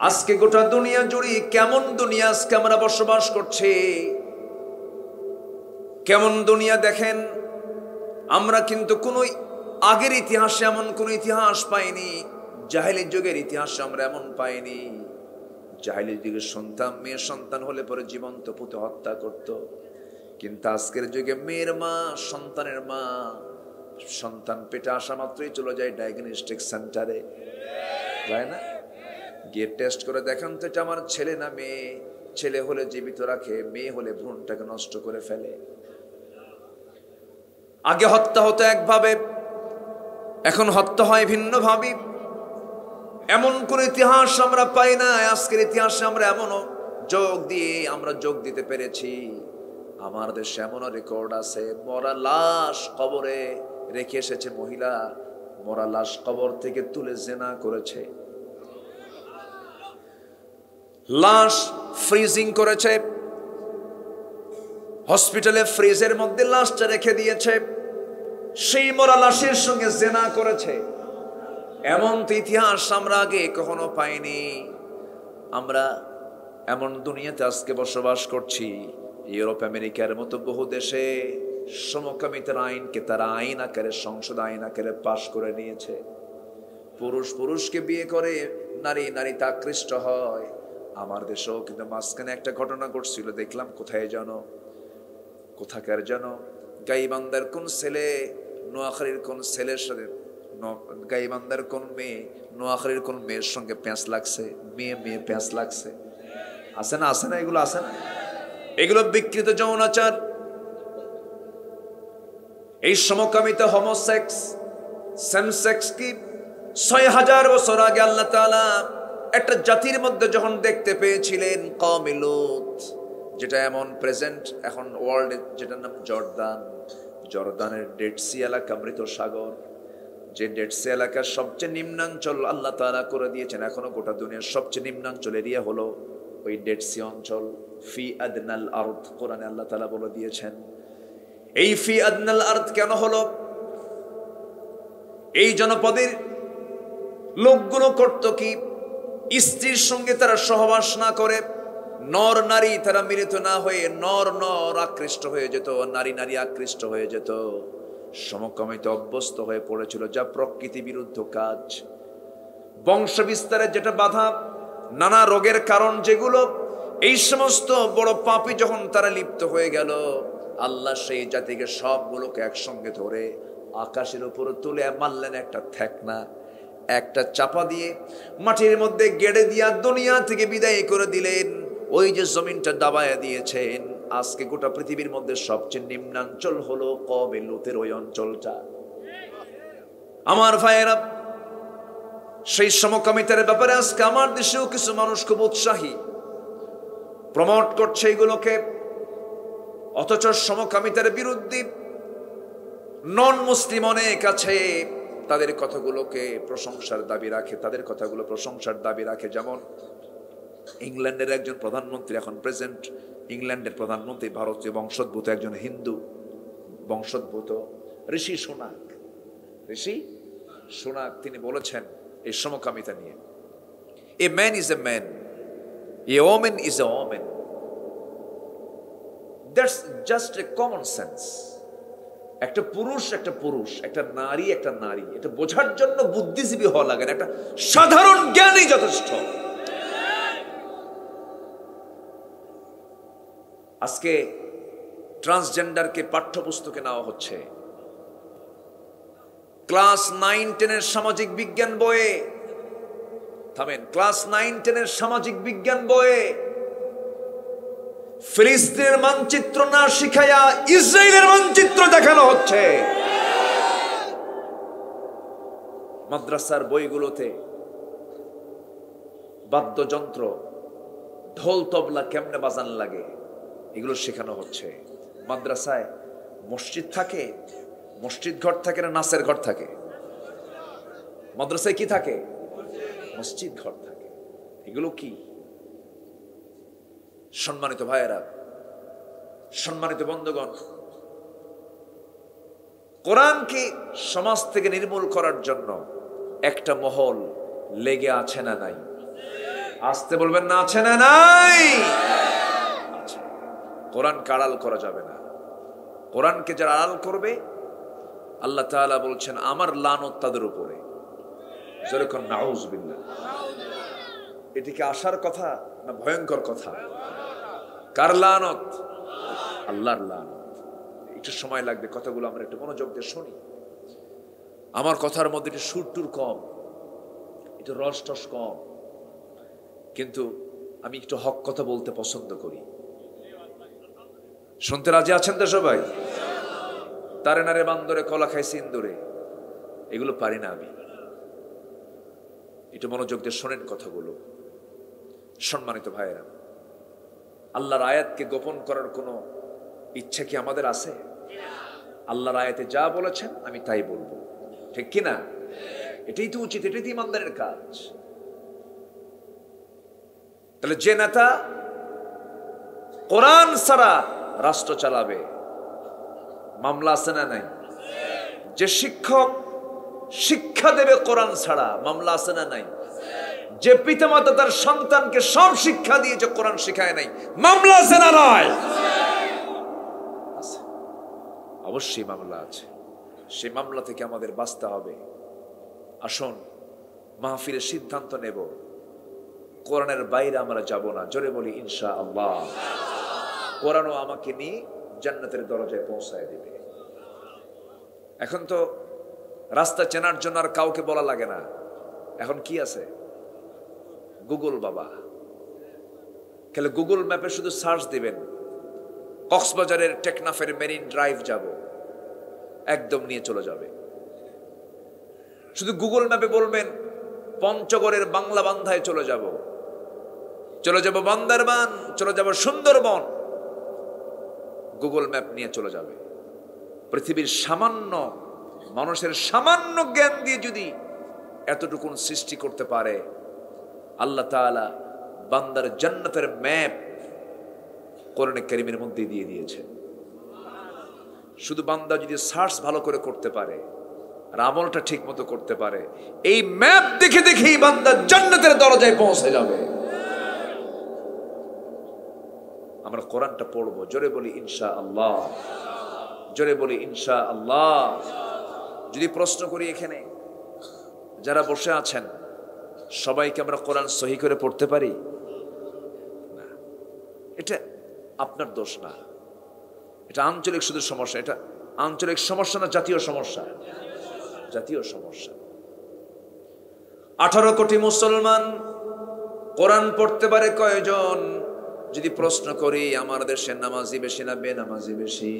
আজকে গোটা দুনিয়া জুড়ে কেমন দুনিয়া আজকে আমরা বসবাস করছি, কেমন দুনিয়া দেখেন। আমরা কিন্তু কোন আগের ইতিহাসে এমন কোন ইতিহাস পাইনি, জাহেলি যুগের ইতিহাসে আমরা এমন পাইনি। জাহেলি যুগের সন্তান মেয়ে সন্তান হলে পরে জীবন্ত পুঁতে হত্যা করত, কিন্তু আজকের যুগে মেয়ের মা, সন্তানের মা, সন্তান পেটে আসা মাত্রই চলে যায় ডায়াগনস্টিক সেন্টারে, যায় না? গিয়ে টেস্ট করে দেখান তো এটা আমার ছেলে না মেয়ে। ছেলে হলে জীবিত রাখে, মেয়ে হলে ভ্রূণটাকে নষ্ট করে ফেলে। আগে হত্যা হতো একভাবে, এখন হত্যা হয় ভিন্ন ভাবে। এমন কোন ইতিহাস আমরা পাই না। আজকের ইতিহাসে আমরা এমনও যোগ দিতে পেরেছি। আমার দেশে এমনও রেকর্ড আছে, মরা লাশ কবরে রেখে এসেছে মহিলা, মরা লাশ কবর থেকে তুলে জিনা করেছে, লাশ ফ্রিজিং করেছে, হসপিটালে ফ্রিজের মধ্যে লাশটা রেখে দিয়েছে, সেই মরা লাশের সঙ্গে জিনা করেছে। এমন তো ইতিহাস আমরা আগে কখনো পাইনি। আমরা এমন দুনিয়াতে আজকে বসবাস করছি, ইউরোপ আমেরিকার মতো বহু দেশে সমকামিতার আইনকে তারা আইন আকারে, সংসদ আইন আকারে পাশ করে নিয়েছে। পুরুষ পুরুষকে বিয়ে করে, নারী নারীতে আকৃষ্ট হয়। আমার দেশেও কিন্তু মাঝখানে একটা ঘটনা ঘটছিল, দেখলাম কোথায় জানো, কোথাকার জানো, গাইবান্ধার কোন ছেলে নোয়াখালীর কোন ছেলের সাথে, গাইবান্ধার কোন মেয়ে নোয়াখালীর কোন মেয়ের সঙ্গে প্যাঁচ লাগছে, মেয়ে মেয়ে প্যাঁচ লাগছে। আছে না? আছে না? এগুলো আছে না? এগুলো বিকৃত যৌনাচার। এই সমকামিতা, হোমোসেক্স, সেম সেক্স কি ৬০০০ বছর আগে আল্লাহ তাআলা একটা জাতির মধ্যে যখন দেখতে পেয়েছিলেন, কওমে লূত, যেটা এমন প্রেজেন্ট এখন ওয়ার্ল্ডে, যেটার নাম জর্দান। জর্দানের ডেড সি এলাকা, মৃত সাগর, যে ডেড সি এলাকার সবচেয়ে নিম্নাঞ্চল আল্লাহ তাআলা করে দিয়েছেন। এখনো গোটা দুনিয়ার সবচেয়ে নিম্নাঞ্চল এরিয়া হলো ওই ডেড সি অঞ্চল। ফি আদনাল আরদ, কোরআনে আল্লাহ তাআলা বলে দিয়েছেন। এই ফি আদনাল আরদ কেন হলো? এই জনপদের লোকগুলো করত কি? স্ত্রীর সঙ্গে তারা সহবাস না করে, নর নারী তারা মিলিত না হয়ে নর নর আকৃষ্ট হয়ে যেত, নারী নারী আকৃষ্ট হয়ে যেত, সমকামিতে অভ্যস্ত হয়ে পড়েছিল, যা প্রকৃতি বিরুদ্ধ কাজ। বংশ বিস্তারের যেটা বাধা, নানা রোগের কারণ যেগুলো, এই সমস্ত বড় পাপী যখন তারা লিপ্ত হয়ে গেল, আল্লাহ সেই জাতিকে সবগুলোকে একসঙ্গে ধরে আকাশের উপরে তুলে মারলেন একটা ঠেকনা, একটা চাপা দিয়ে মাটির মধ্যে গেড়ে দিয়া দুনিয়া থেকে বিদায় করে দিলেন। ওই যে জমিনটা দাবায়া দিয়েছেন, আজকে গোটা পৃথিবীর মধ্যে সবচেয়ে নিম্নাঞ্চল হলো কওমে লূতের ওই অঞ্চলটা। আমার ভাইয়েরা, সেই সমকামিতার ব্যাপারে আজকে আমার দেশেও কিছু মানুষ খুব উৎসাহী, প্রমোট করছে এগুলোকে, অথচ সমকামিতার বিরুদ্ধে নন মুসলিম অনেক আছে, তাদের কথাগুলোকে প্রশংসার দাবি রাখে, তাদের কথাগুলো প্রশংসার দাবি রাখে। যেমন ইংল্যান্ডের একজন প্রধানমন্ত্রী, এখন প্রেজেন্ট ইংল্যান্ডের প্রধানমন্ত্রী ভারতীয় বংশোদ্ভূত একজন হিন্দু বংশোদ্ভূত ঋষি সুনাক, ঋষি সুনাক তিনি বলেছেন এই সমকামিতা নিয়ে, a man is a man, A women is a women, that's just a common sense. একটা পুরুষ একটা পুরুষ, একটা নারী একটা নারী, এটা বোঝার জন্য বুদ্ধিজীবী হওয়া লাগে না, একটা সাধারণ জ্ঞানই যথেষ্ট। আজকে ট্রান্সজেন্ডারকে পাঠ্যপুস্তকে নেওয়া হচ্ছে, ক্লাস 9-10 সামাজিক বিজ্ঞান বইয়ে, থামেন, ক্লাস 9-10 সামাজিক বিজ্ঞান বইয়ে ফিলিস্তিনের মানচিত্র না শিখাইয়া ইসরায়েলের মানচিত্র দেখানো হচ্ছে। মাদ্রাসার বইগুলোতে বাদ্যযন্ত্র, ঢোল তবলা কেমনে বাজান লাগে এগুলো শেখানো হচ্ছে। মাদ্রাসায় মসজিদ থাকে, মসজিদ ঘর থাকে না নাচের ঘর থাকে? মাদ্রাসায় কি থাকে? মসজিদ ঘর থাকে। এগুলো কি? সম্মানিত ভাইয়েরা, সম্মানিত বন্ধুগণ, কোরআনকে সমাজ থেকে নির্মূল করার জন্য একটা মহল লেগে আছে না নাই? আসতে বলবেন না, আছে না নাই? কোরআনকে আড়াল করা যাবে না। কোরআনকে যারা আড়াল করবে, আল্লাহ তাআলা বলছেন আমার লানত তাদের উপরে। যেরকম নাউযুবিল্লাহ। এটিকে আসার কথা না ভয়ঙ্কর কথা? কার লানত? আল্লাহর লানত। একটু সময় লাগবে, কথাগুলো আমরা একটু মনোযোগ দিয়ে শুনি। আমার কথার মধ্যে একটু সুর টুর কম, একটু রস টস কম, কিন্তু আমি একটু হক কথা বলতে পছন্দ করি। শুনতে রাজি আছেন তো সবাই? তারে নারে বান্দরে কলা খাইছি ইন্দুরে, এগুলো পারি না আমি। একটু মনোযোগ দিয়ে শোনেন কথাগুলো। সম্মানিত ভাইয়েরা, আল্লাহর আয়াতকে গোপন করার কোনো ইচ্ছা কি আমাদের আছে? আল্লাহর আয়াতে যা বলেছেন আমি তাই বলবো, ঠিক কিনা? এটাই তো উচিত, এটাই তো ইমানদারের কাজ। তাহলে যে নেতা কোরআন ছাড়া রাষ্ট্র চালাবে, মামলা আছে না নাই? যে শিক্ষক শিক্ষা দেবে কোরআন ছাড়া, মামলা আছে না নাই? যে পিতামাতা তার সন্তানকে সব শিক্ষা দিয়েছে, কোরআন শিখায় নাই, মামলা আছে না নাই? অবশ্যই মামলা আছে। সেই মামলা থেকে আমাদের বাঁচতে হবে। আসুন মাহফিলের সিদ্ধান্ত নেব, কোরআনের বাইরে আমরা যাব না। জোরে বলি ইনশাআল্লাহ। কোরআনও আমাকে নিয়ে জান্নাতের দরজায় পৌঁছায় দিবে। এখন তো রাস্তা চেনার জন্য আর কাউকে বলা লাগে না। এখন কি আছে? গুগল বাবা। তাহলে গুগল ম্যাপে শুধু সার্চ দিবেন, কক্সবাজারের টেকনাফের মেরিন ড্রাইভ যাব, একদম নিয়ে চলে যাবে। শুধু গুগল ম্যাপে বলবেন পঞ্চগড়ের বাংলা বান্ধায় চলে যাব বান্দরবান, চলে যাব সুন্দরবন, গুগল ম্যাপ নিয়ে চলে যাবে। পৃথিবীর সামান্য মানুষের সামান্য জ্ঞান দিয়ে যদি এতটুকুন সৃষ্টি করতে পারে, আল্লাহ তাআলা বান্দার জান্নাতের ম্যাপ কোরআনে কারীমের মধ্যে দিয়ে দিয়েছে। শুধু বান্দা যদি সার্চ ভালো করে করতে পারে, আর আমলটা ঠিক মতো করতে পারে, এই ম্যাপ দেখে দেখেই বান্দা জান্নাতের দরজায় পৌঁছে যাবে। আমরা কোরআনটা পড়বো, জোরে বলি ইনশাআল্লাহ, জোরে বলি ইনশাআল্লাহ। যদি প্রশ্ন করি এখানে যারা বসে আছেন সবাইকে আমরা কোরআন সহি করে পড়তে পারি না? এটা আপনার দোষ না, এটা আঞ্চলিক শুধু সমস্যা। এটা আঞ্চলিক সমস্যা না, জাতীয় সমস্যা, জাতীয় সমস্যা। 18 কোটি মুসলমান কোরআন পড়তে পারে কয়জন? যদি প্রশ্ন করি আমার দেশের নামাজি বেশি না বেনামাজি বেশি?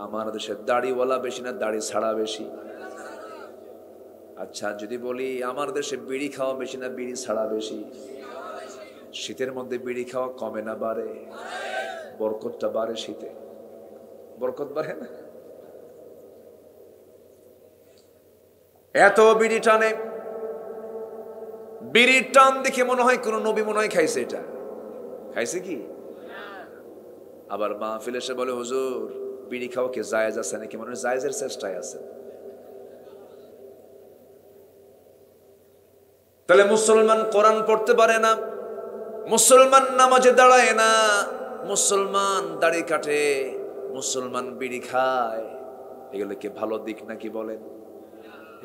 আমার দেশের দাড়িওয়ালা বেশি না দাড়ি ছাড়া বেশি? আচ্ছা যদি বলি আমার দেশে বিড়ি খাওয়া বেশি না বিড়ি ছাড়া বেশি? শীতের মধ্যে বিড়ি খাওয়া কমে না বাড়ে? বরকতটা বাড়ে শীতে, বরকত বাড়ে না? এত বিড়ি টানে, বিড়ির টান দেখে মনে হয় কোন নবী মনে হয় খাইছে। এটা খাইছে কি? আবার মাহফিল এসে বলে হুজুর বিড়ি খাওয়া কি জায়েজ আছে নাকি? মনে হয় জায়েজের চেষ্টায় আছে। তাহলে মুসলমান কোরআন পড়তে পারে না, মুসলমান নামাজে দাঁড়ায় না, মুসলমান দাড়ি কাটে, মুসলমান বিড়ি খায়, এগুলো কি ভালো দিক নাকি বলেন?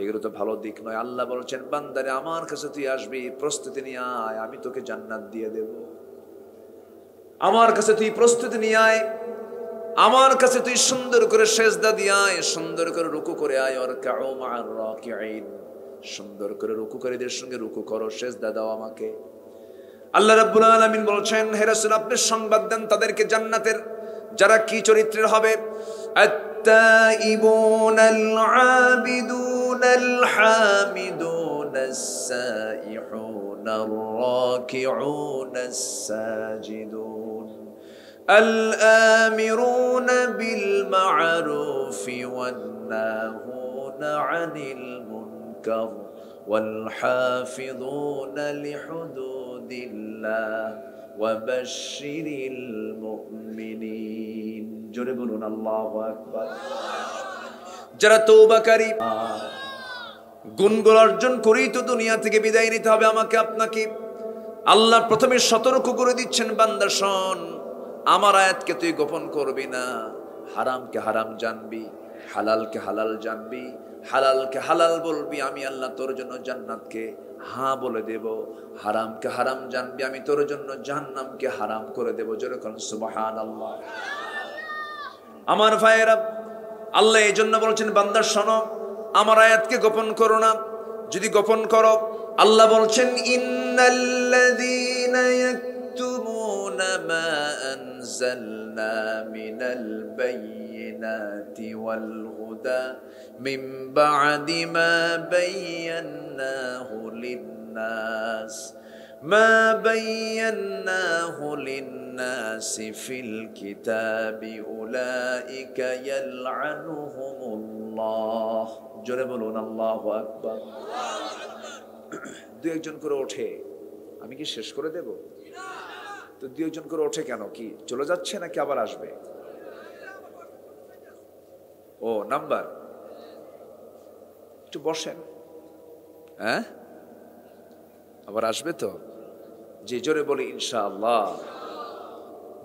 এগুলো তো ভালো দিক নয়। আল্লাহ বলছেন বান্দারে আমার কাছে তুই আসবি, প্রস্তুতি নিয়ে আয়, আমি তোকে জান্নাত দিয়ে দেব। আমার কাছে তুই প্রস্তুতি নিয়ে আয়, আমার কাছে তুই সুন্দর করে সেজদা দিয়ে আয়, সুন্দর করে রুকু করে আয়। ওয়ারকাউ মা'আর রাকিঈন, সুন্দর করে রুকুকারীদের সঙ্গে রুকু করো, সেজদা দাও আমাকে। আল্লাহ রাব্বুল আলামিন বলছেন হে রাসূল আপনি সংবাদ দেন তাদেরকে জান্নাতের, যারা কি চরিত্রের হবে? আত-তাইবুনাল আবিদুনাল হামিদুনাস সাইহুনার রাকিউনাস সাজিদুন আল আমিরুনা বিল মা'রুফি ওয়ান নাহুনা আনিল মুনকার ওয়াল হাফিযুনা লিহুদুদিল্লাহ ওয়া বাশশিরিল মুমিনিন। জোরে বলুন আল্লাহু আকবার। যারা তওবাকারী, গুণগুলো অর্জন করেই তো দুনিয়া থেকে বিদায় নিতে হবে আমাকে আপনাকে। আল্লাহ প্রথমে সতর্ক করে দিচ্ছেন বান্দা শোন, আমার আয়াতকে তুই গোপন করবি না, হারামকে হারাম জানবি, হালালকে হালাল জানবি, হালালকে হালাল বলবি, আমি আল্লাহ তোর জন্য জান্নাতকে হ্যাঁ বলে দেব। হারামকে হারাম জানবি, আমি তোর জন্য জাহান্নামকে হারাম করে দেব। যেরকম সুবহানাল্লাহ। আমার ভাইয়েরা, আল্লাহ এই জন্য বলছেন বান্দা শোনো, আমার আয়াতকে গোপন করো না। যদি গোপন করো, আল্লাহ বলছেন ইন্নাল্লাযীনা ইয়াকতুমুনা মা আনজালনা মিনাল বায়্যিনাতি ওয়াল হুদা মিন বা'দি মা বায়্যানাহু লিন-নাস মা বায়্যানাহু লিন-নাসি ফিল কিতাবি উলাইকা ইয়ালআনুহুমুল্লাহ। জোরে বলুন আল্লাহু আকবার। দুই একজন করে ওঠে, আমি কি শেষ করে দেব? তো দুই একজন করে ওঠে কেন? কি চলে যাচ্ছে নাকি আবার আসবে? ও নাম্বার, একটু বসেন। হ্যাঁ আবার আসবে তো? যে জোরে বলি ইনশাআল্লাহ।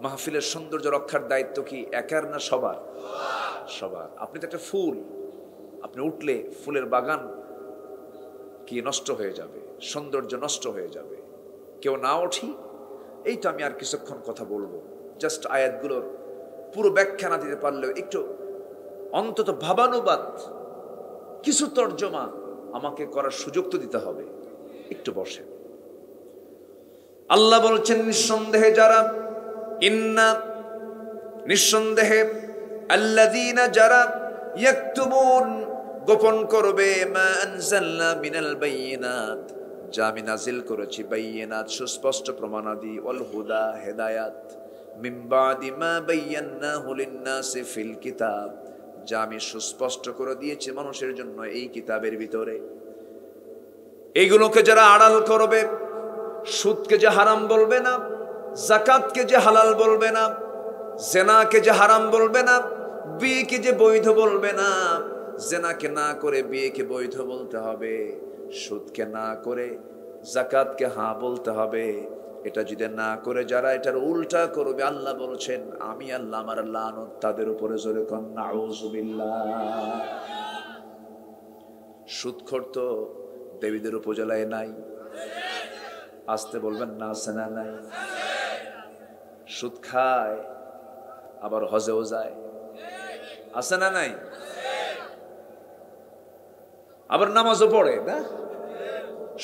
মাহফিলের সৌন্দর্য রক্ষার দায়িত্ব কি একার না সবার? সবার। আপনি তো একটা ফুল, আপনি উঠলে ফুলের বাগান কি নষ্ট হয়ে যাবে, সৌন্দর্য নষ্ট হয়ে যাবে। কেউ না উঠি, এই তো আমি আর কিছুক্ষণ কথা বলবো, জাস্ট আয়াতগুলোর পুরো ব্যাখ্যা না দিতে পারলেও একটু অন্তত ভাবানুবাদ, কিছু তর্জমা আমাকে করার সুযোগ তো দিতে হবে। একটু বসেন। আল্লাহ বলছেন নিঃসন্দেহে যারা, ইন্না নিঃসন্দেহে, আল্লাযীনা যারা, ইয়াকতুমুন গোপন করবে, মা আনজালনা মিনাল বায়্যিনাত যা আমি নাজিল করেছি, বায়্যিনাত সুস্পষ্ট প্রমাণাদি, ওয়াল হুদা হেদায়াত, মিন বা'দি মা বায়্যানাহু লিন-নাসি ফিল কিতাব যা আমি সুস্পষ্ট করে দিয়েছি মানুষের জন্য এই কিতাবের ভিতরে। এইগুলোকে যারা আড়াল করবে, সুদকে যে হারাম বলবে না, যাকাতকে যে হালাল বলবে না, জেনাকে যে হারাম বলবে না, বিয়েকে যে বৈধ বলবে না, জেনাকে না করে বিয়েকে বৈধ বলতে হবে, সুদকে না করে যাকাতকে হ্যাঁ বলতে হবে। এটা যদি না করে যারা এটার উল্টা করবে, আল্লাহ বলছেন আমি আল্লাহ আমার লানত তাদের উপরে। জোরে কোন নাউযুবিল্লাহ। সুদখোর তো দেবীদের উপজেলায় নাই, আসতে বলবেন না, আছে না নাই? সুদ খায় আবার হজেও যায়, আছে না নাই? আবার নামাজও পড়ে না?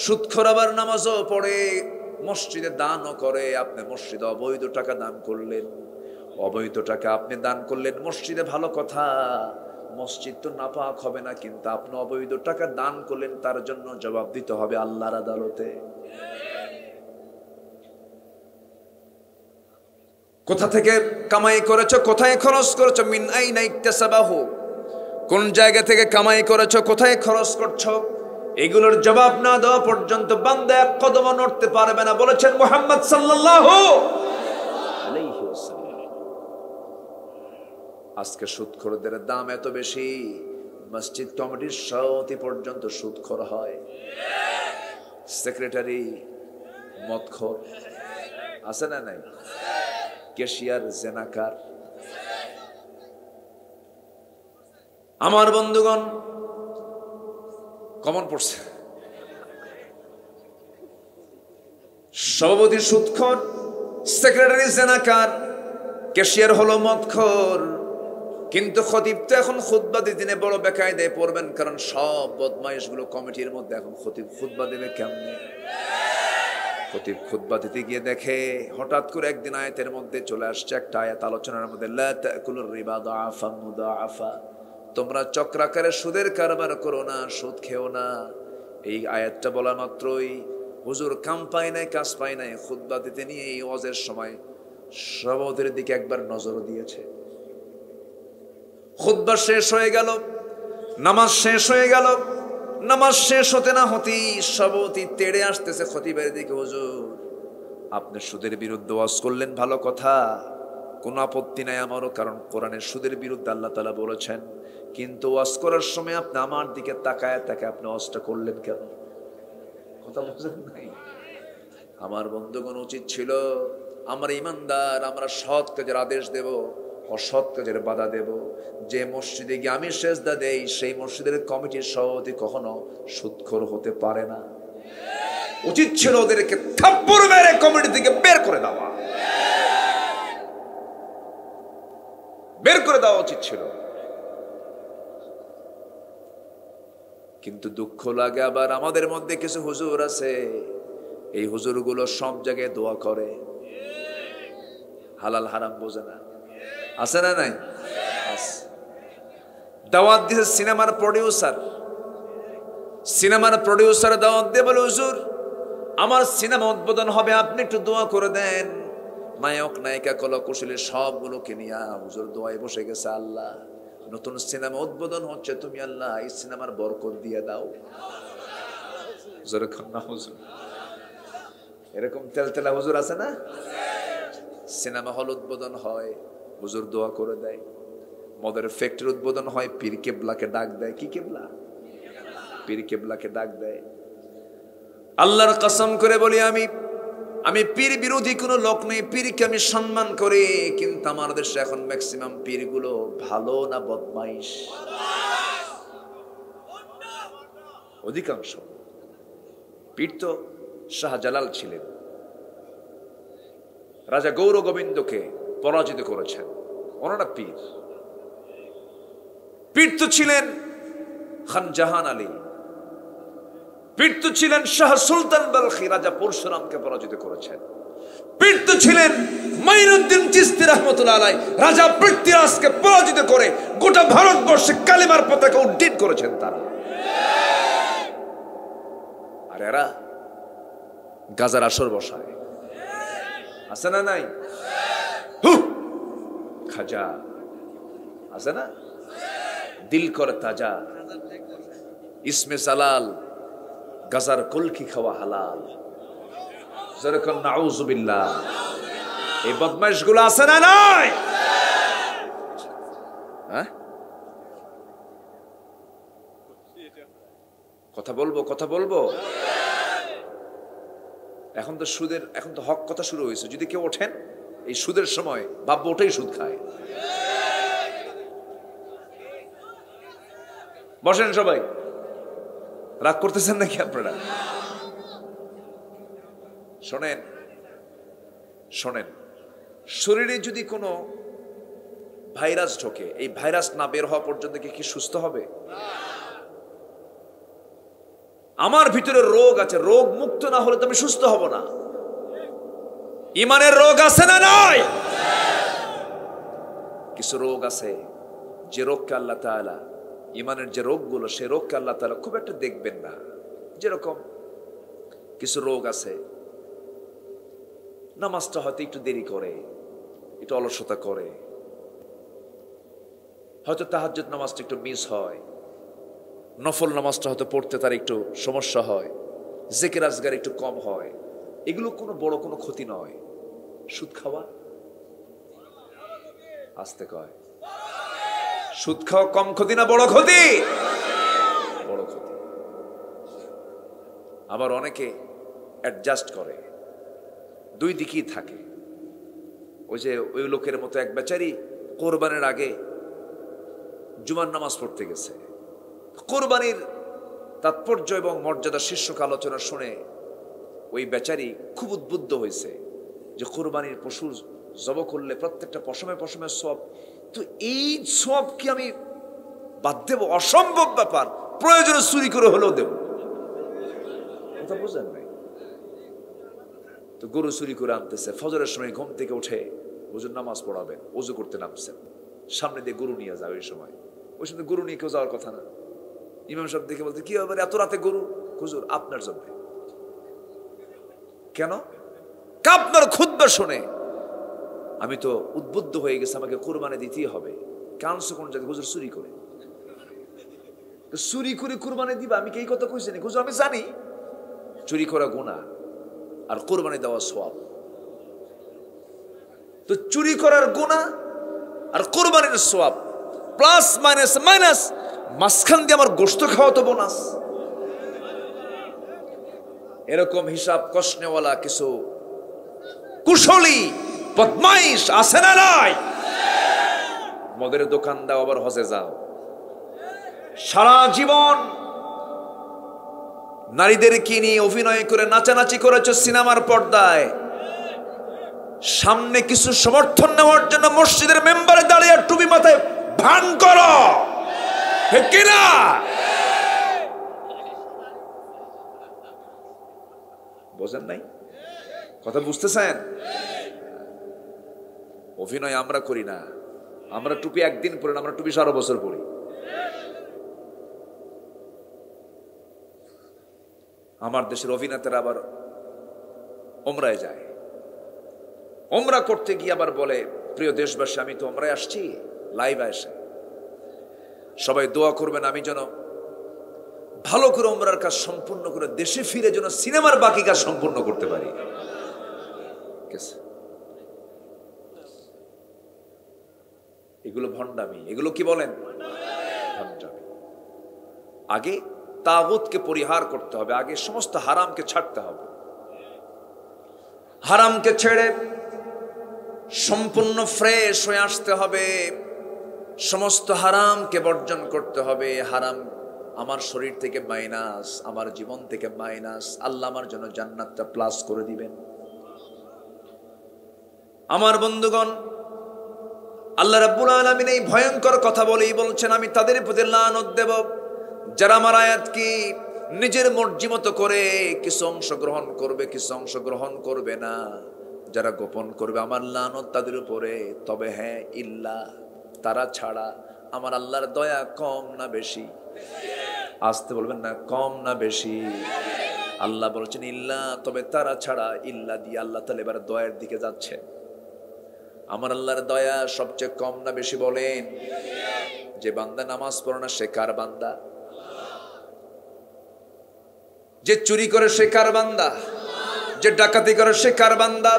সুদখোর আবার নামাজও পড়ে, মসজিদে দানও করে। আপনি মসজিদে অবৈধ টাকা দান করলেন, অবৈধ টাকা আপনি দান করলেন মসজিদে, ভালো কথা, মসজিদ তো নাপাক হবে না, কিন্তু আপনি অবৈধ টাকা দান করলেন, তার জন্য জবাব দিতে হবে আল্লাহর আদালতে। কোথা থেকে কামাই করেছো, কোথায় খরচ করেছো? মিন আইনা ইকতাসাবাহু, কোন জায়গা থেকে কামাই করেছো, কোথায় খরচ করছো? এগুলোর জবাব না দেওয়া পর্যন্ত বান্দা এক কদম নড়তে পারবে না, বলেছেন মুহাম্মদ সাল্লাল্লাহু আলাইহি ওয়াসাল্লাম। আজকে সুদখোরদের দাম এত বেশি, মসজিদ কমিটির সভাপতি পর্যন্ত সুদখোর হয়, সেক্রেটারি মদখোর, আছে না নাই? ক্যাশিয়ার জেনাকার। আমার বন্ধুগণ, কমন পড়ছে, সভাপতি সুদখোর, সেক্রেটারি জেনাকার, ক্যাশিয়ার হলো মদখোর। কিন্তু খতিব তো এখন খুতবা দিনে বড় বেকায়দায় পড়বেন, কারণ সব বদমাইশ গুলো কমিটির মধ্যে। এখন খতিব খুতবা দেবে কেমনে? খতিব খুতবা দিতে গিয়ে দেখে হঠাৎ করে একদিন আয়াতের মধ্যে চলে আসছে একটা আয়াত আলোচনার মধ্যে, লা তাকুলুর রিবা দাআফান মুদাআফা, তোমরা চক্রাকারে সুদের কারবার করো না, সুদ খেও না। এই আয়াতটা বলা মাত্রই হুজুর কাম পায় নাই, কাজ পায় নাই, খুতবা দিতে নিয়ে এই ওয়াজের সময় সভাপতির দিকে একবার নজর দিয়েছে। খুতবা শেষ হয়ে গেল, নামাজ শেষ হয়ে গেল, নামাজ শেষ হতে না হতেই সভাপতি তেড়ে আসতেছে খতিবের দিকে, হুজুর আপনি সুদের বিরুদ্ধে ওয়াজ করলেন, ভালো কথা, কোনো আপত্তি নাই আমারও, কারণ কোরআনের সুদের বিরুদ্ধে আল্লাহ তাআলা বলেছেন, কিন্তু ওয়াজ করার সময় আপনি আমার দিকে তাকায় আপনি ওয়াজটা করলেন কেন? কথা বুঝেন নাই? আমার বন্ধুগণ, উচিত ছিল আমরা ইমানদার, আমরা সৎ কাজের আদেশ দেব, অসৎ কাজের বাধা দেব। যে মসজিদে গিয়ে আমি সেজদা দেই, সেই মসজিদের কমিটির সভাপতি কখনো সুদখোর হতে পারে না। উচিত ছিল ওদেরকে থাপ্পড় মেরে কমিটি থেকে বের করে দেওয়া, বের করে দেওয়া উচিত ছিল। কিন্তু দুঃখ লাগে আবার আমাদের মধ্যে কিছু হুজুর আছে, এই হুজুরগুলো সব জায়গায় দোয়া করে, হালাল হারাম বোঝে না, আছে না নাই? দাওয়াত দিয়েছে সিনেমার প্রডিউসার, সিনেমার প্রডিউসার দাওয়াত দিয়ে বলে, হুজুর আমার সিনেমা উদ্বোধন হবে, আপনি একটু দোয়া করে দেন। নায়ক নায়িকা কলাকুশলী সবগুলোকে নিয়ে হুজুর দোয়ায় বসে গেছে, আল্লাহ নতুন সিনেমা উদ্বোধন হচ্ছে, তুমি আল্লাহ এই সিনেমার বরকত দিয়ে দাও। এরকম তেলতেলা হুজুর আছে না? সিনেমা হল উদ্বোধন হয়, হুজুর দোয়া করে দেয়। মদের ফ্যাক্টরি উদ্বোধন হয়, পীর কেবলাকে ডাক দেয়। কি কেবলা? পীর কেবলাকে ডাক দেয়। আল্লাহর কসম করে বলি, আমি পীর বিরোধী কোনো লোক নেই, পীরকে আমি সম্মান করি, কিন্তু আমার দেশে এখন ম্যাক্সিমাম পীরগুলো ভালো না বদমাইশ? অধিকাংশ পীর তো শাহজালাল ছিলেন, রাজা গৌর গোবিন্দকে পরাজিত করেছেন, ওনারা পীর। পীর তো ছিলেন খান জাহান আলী, পীর তো ছিলেন শাহ সুলতান বালখি, রাজা পরশুরামকে পরাজিত করেছেন। পীর তো ছিলেন মাইনুদ্দিন চিশতি রাহমাতুল্লাহ আলাইহি, রাজা পৃথ্বীরাজকে পরাজিত করে গোটা ভারতবর্ষে কালেমার পতাকা উড্ডীন করেছেন তারা। আর এরা গাজার আসর বসায়, আছে না নাই? খাজা আছে না? দিল করে তাজা, ইসমে জালাল, গাজার কলকি খাওয়া হালাল। যেরকম নাউজুবিল্লাহ, এই বদমাইশ গুলো আছে না নাই? কথা বলবো। এখন তো হক কথা শুরু হয়েছে। যদি কেউ ওঠেন এই সুদের সময়, ভাববো ওটাই সুদ খায়। বসেন সবাই, রাগ করতেছেন নাকি আপনারা? শোনেন, শরীরে যদি কোনো ভাইরাস ঢোকে, এই ভাইরাস না বের হওয়া পর্যন্ত কি সুস্থ হবে? আমার ভিতরে রোগ আছে, রোগ মুক্ত না হলে তো আমি সুস্থ হব না। ইমানের রোগ আছে না নাই? কিছু রোগ আছে যে রোগকে আল্লাহ তাআলা, ইমানের যে রোগগুলো, সে রোগকে আল্লাহ তাআলা খুব একটা দেখবেন না। যেরকম কিছু রোগ আছে, নামাজটা হয়তো একটু দেরি করে, একটু অলসতা করে, হয়তো তাহাজ্জুদ নামাজটা একটু মিস হয়, নফল নামাজটা হয়তো পড়তে তার একটু সমস্যা হয়, জিকির আজগার একটু কম হয়। এগুলো কোনো বড় কোনো ক্ষতি নয়। সুদ খাওয়া, আস্তে কয়, সুদ খাওয়া কম ক্ষতি না বড় ক্ষতি? বড় ক্ষতি। আবার অনেকে অ্যাডজাস্ট করে, দুই দিকেই থাকে। ওই লোকের মতো এক বেচারি কোরবানির আগে জুমার নামাজ পড়তে গেছে। কোরবানির তাৎপর্য এবং মর্যাদা শীর্ষক আলোচনা শুনে ওই বেচারি খুব উদ্বুদ্ধ হয়েছে যে কোরবানির পশু জব করলে প্রত্যেকটা পশমে পশমে সওয়াব, তো এই সওয়াব কি আমি বাদ দেব? অসম্ভব ব্যাপার, প্রয়োজনে চুরি করে হলেও দেব। কথা বুঝলেন নাই? তো গরু চুরি করে আনতেছে, ফজরের সময় ঘুম থেকে উঠে হুজুর নামাজ পড়াবেন, ওযু করতে নামছেন, সামনে দিয়ে গরু নিয়ে যাবে। ওই সময় গরু নিয়ে কেউ যাওয়ার কথা না। ইমাম সাহেব দেখে বলতে, কি হবে এত রাতে গরু? হুজুর আপনার জন্য। কেন? আপনার খুতবা শুনে আমি তো উদ্বুদ্ধ হয়ে গেছে, আমাকে কুরবানি দিতেই হবে। কারণসে কোন জায়গায় হুজুর চুরি করে, চুরি করে কুরবানি দিবা? আমি কি এই কথা কইছি? হুজুর আমি জানি চুরি করা গুনাহ আর কুরবানি দেওয়া সওয়াব। তো চুরি করার গুনাহ আর কুরবানির সওয়াব, প্লাস মাইনাস মাইনাস, মাঝখান দিয়ে আমার গোশত খাওয়া তো বোনাস। এরকম হিসাব কষনেওয়ালা কিছু কুশলী বদমাইশ আছে না নাই? মদের দোকান দাও, আবার হজে যাও। সারা জীবন নারীদের কিনে অভিনয় করে নাচানাচি করেছো সিনেমার পর্দায়, সামনে কিছু সমর্থন নেওয়ার জন্য মসজিদের মেম্বারে দাঁড়িয়ে টুপি মাথায় ভান করো, ঠিক কিনা? বোঝেন নাই? কথা বুঝতেছেন? অভিনয় আমরা করি না, আমরা টুপি একদিন পরি না, আমরা টুপি সারা বছর পরি। আমার দেশের অভিনেতারা আবার ওমরায় যায়, ওমরা করতে গিয়ে আবার বলে, প্রিয় দেশবাসী আমি তো ওমরায় আসছি, লাইভে আসে সবাই দোয়া করবেন আমি যেন ভালো করে ওমরার কাজ সম্পূর্ণ করে দেশে ফিরে যেন সিনেমার বাকি কাজ সম্পূর্ণ করতে পারি। এগুলো ভণ্ডামি, এগুলো কি বলেন? ভণ্ডামি। আগে তাগুতকে পরিহার করতে হবে, আগে সমস্ত হারামকে ছাড়তে হবে। হারামকে ছেড়ে সম্পূর্ণ ফ্রেশ হয়ে আসতে হবে, সমস্ত হারামকে বর্জন করতে হবে। হারাম আমার শরীর থেকে মাইনাস, আমার জীবন থেকে মাইনাস। আল্লাহ আমার জন্য জান্নাতটা প্লাস করে দিবেন। আমার বন্ধুগণ, আল্লাহ রাব্বুল আলামিন এই ভয়ঙ্কর কথা বলেই বলছেন, আমি তাদের প্রতি লানত দেব যারা আমার আয়াতকে নিজের মর্জি মতো করে কিছু অংশ গ্রহণ করবে, কিছু অংশ গ্রহণ করবে না। যারা গোপন করবে আমার লানত তাদের উপরে। তবে হ্যাঁ, ইল্লা, তারা ছাড়া। আমার আল্লাহর দয়া কম না বেশি? আসতে বলবেন না, কম না বেশি? আল্লাহ বলছেন ইল্লা, তবে তারা ছাড়া। ইল্লা দিয়ে আল্লাহ তাআলা এবার দয়ার দিকে যাচ্ছে। আমার আল্লাহর দয়া সবচেয়ে কম না বেশি বলেন? যে বান্দা নামাজ পড়ে না সে কার বান্দা? যে চুরি করে সে কার বান্দা? যে ডাকাতি করে সে কার বান্দা?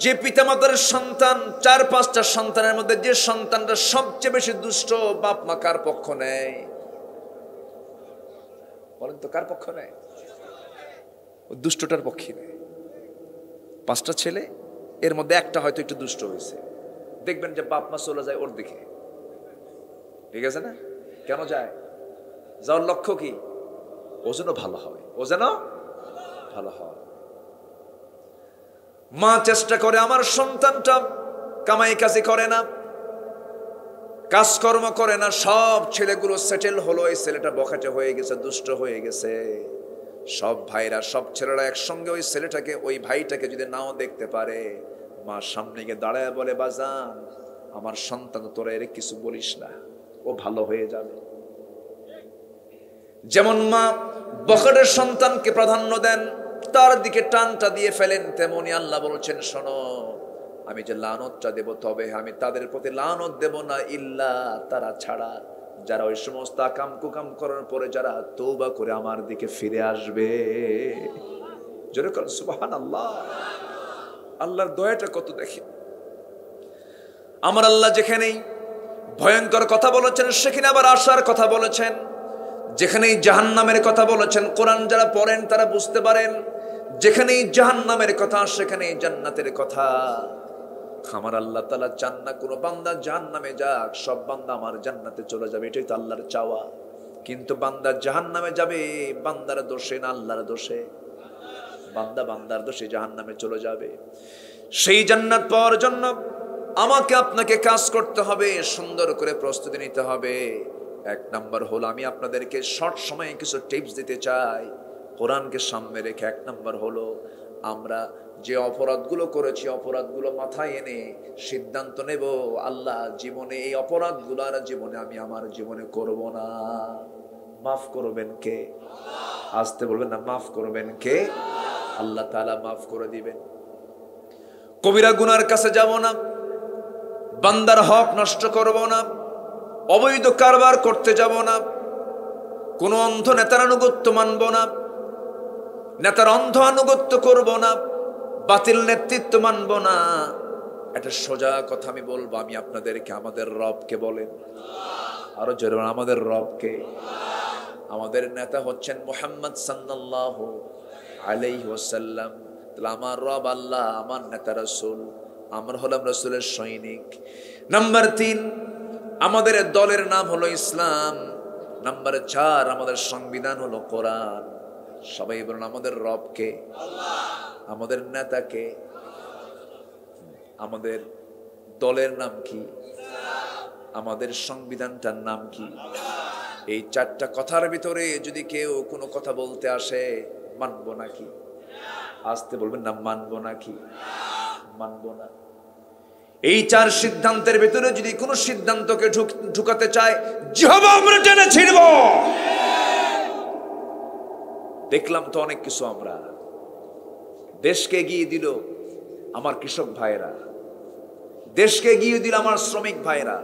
যে পিতামাতার সন্তান, 4-5টা সন্তানের মধ্যে যে সন্তানটা সবচেয়ে বেশি দুষ্ট, বাপ মা কার পক্ষ নেয়? বলেন তো কার পক্ষ নেয়? ও দুষ্টটার পক্ষে নেয়। 5টা ছেলে, এর মধ্যে একটা হয়তো একটু দুষ্ট হয়েছে, দেখবেন যে বাপ মা চলে যায় ওর দিকে। ঠিক আছে না? কেন যায়? যাওয়ার লক্ষ্য কি? ও যেন ভালো হয়, ও যেন ভালো হয়। মা চেষ্টা করে আমার সন্তানটা কামাই কাজে করে না, কাজকর্ম করে না, সব ছেলেগুলো সেটেল হলো, এই ছেলেটা বখাটে হয়ে গেছে, দুষ্ট হয়ে গেছে। সব ভাইরা, সব ছেলেরা একসঙ্গে ওই ছেলেটাকে, ওই ভাইটাকে যদি নাও দেখতে পারে, মা সামনে গিয়ে দাঁড়ায় বলে, বাজান আমার সন্তান, তোরা এর কিছু বলিস না, ও ভালো হয়ে যাবে। যেমন মা বখাটের সন্তানকে প্রাধান্য দেন, তার দিকে টানটা দিয়ে ফেলেন, তেমনি আল্লাহ বলছেন, শোনো আমি যে লানত দেব, তবে আমি তাদের প্রতি লানত দেব না ইল্লা তারা ছাড়া, যারা ওই সমস্ত আকাম কুকাম করার পরে যারা তওবা করে আমার দিকে ফিরে আসবে। জোরে করেন সুবহানাল্লাহ। আল্লাহর দয়াটা কত দেখে। আমার আল্লাহ যেখানেই ভয়ঙ্কর কথা বলেছেন, সেখানে আবার আশার কথা বলেছেন। যেখানেই জাহান্নামের কথা বলেছেন, কোরআন যারা পড়েন তারা বুঝতে পারেন, যেখানেই জাহান্নামের কথা সেখানেই জান্নাতের কথা। আমার আল্লাহ তাআলা চান না কোনো বান্দা জাহান্নামে যাক, সব বান্দা আমার জান্নাতে চলে যাবে, এটাই তো আল্লাহর চাওয়া। কিন্তু বান্দা জাহান্নামে যাবে বান্দার দোষে না আল্লাহর দোষে? বান্দার দোষে জাহান্নামে চলে যাবে। সেই জান্নাত পাওয়ার জন্য আমাকে আপনাকে কাজ করতে হবে, সুন্দর করে প্রস্তুতি নিতে হবে। 1 নাম্বার হলো, আমি আপনাদেরকে শর্ট সময়ে কিছু টিপস দিতে চাই কোরআনকে সামনে রেখে। 1 নাম্বার হলো, আমরা যে অপরাধগুলো করেছি, অপরাধগুলো মাথায় এনে সিদ্ধান্ত নেব, আল্লাহ জীবনে এই অপরাধগুলো আর জীবনে আমি আমার জীবনে করব না। মাফ করবেন কে? আসতে বলবেন না, মাফ করবেন কে? আল্লাহ তাআলা মাফ করে দিবেন। কবিরা গুনার কাছে যাব না, বান্দার হক নষ্ট করব না, অবৈধ কারবার করতে যাব না, কোন অন্ধ নেতার আনুগত্য মানব না, নেতার অন্ধ আনুগত্য করব না, বাতিল নেতৃত্ব মানব না। একটা সোজা কথা আমি বলবো, আমি আপনাদেরকে আমাদের রবকে বলেন, আরো জোরে আমাদের রবকে। আমাদের নেতা হচ্ছেন মুহাম্মদ সাল্লাল্লাহু আলাইহি ওয়াসাল্লাম। তাহলে আমার রব আল্লাহ, আমার নেতা রাসূল, আমরা হলাম রাসূলের সৈনিক। নাম্বার 3, আমাদের দলের নাম হলো ইসলাম। নাম্বার 4, আমাদের সংবিধান হলো কোরআন। সবাই বলুন আমাদের রবকে, আমাদের নেতাকে, আমাদের দলের নাম কি, আমাদের সংবিধানটার নাম কি? এই 4টা কথার ভিতরে যদি কেউ কোনো কথা বলতে আসে, মানবো নাকি? আসতে বলবেন না, মানবো নাকি? মানবো না। এই 4 সিদ্ধান্তের ভিতরে যদি কোনো সিদ্ধান্তকে ঢুকাতে চায়, জিহবা আমরা টেনে ছিড়ব। দেখলাম তো অনেক কিছু, আমরা দেশকে এগিয়ে দিল আমার কৃষক ভাইরা, দেশকে এগিয়ে দিল আমার শ্রমিক ভাইরা,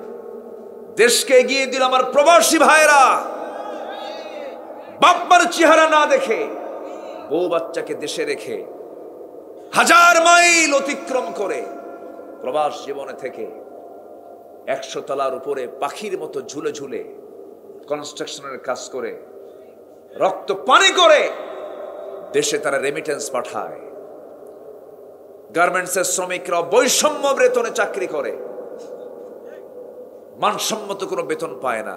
দেশকে এগিয়ে দিল আমার প্রবাসী ভাইরা। বাপ্পার চেহারা না দেখে, বউ বাচ্চাকে দেশে রেখে 1000 মাইল অতিক্রম করে প্রবাস জীবনে থেকে 100 তলার উপরে পাখির মতো ঝুলে ঝুলে কনস্ট্রাকশনের কাজ করে, রক্ত পানি করে দেশে তারা রেমিটেন্স পাঠায়। গার্মেন্টসের শ্রমিকরা বৈষম্য বেতনে চাকরি করে, মানসম্মত কোনো বেতন পায় না,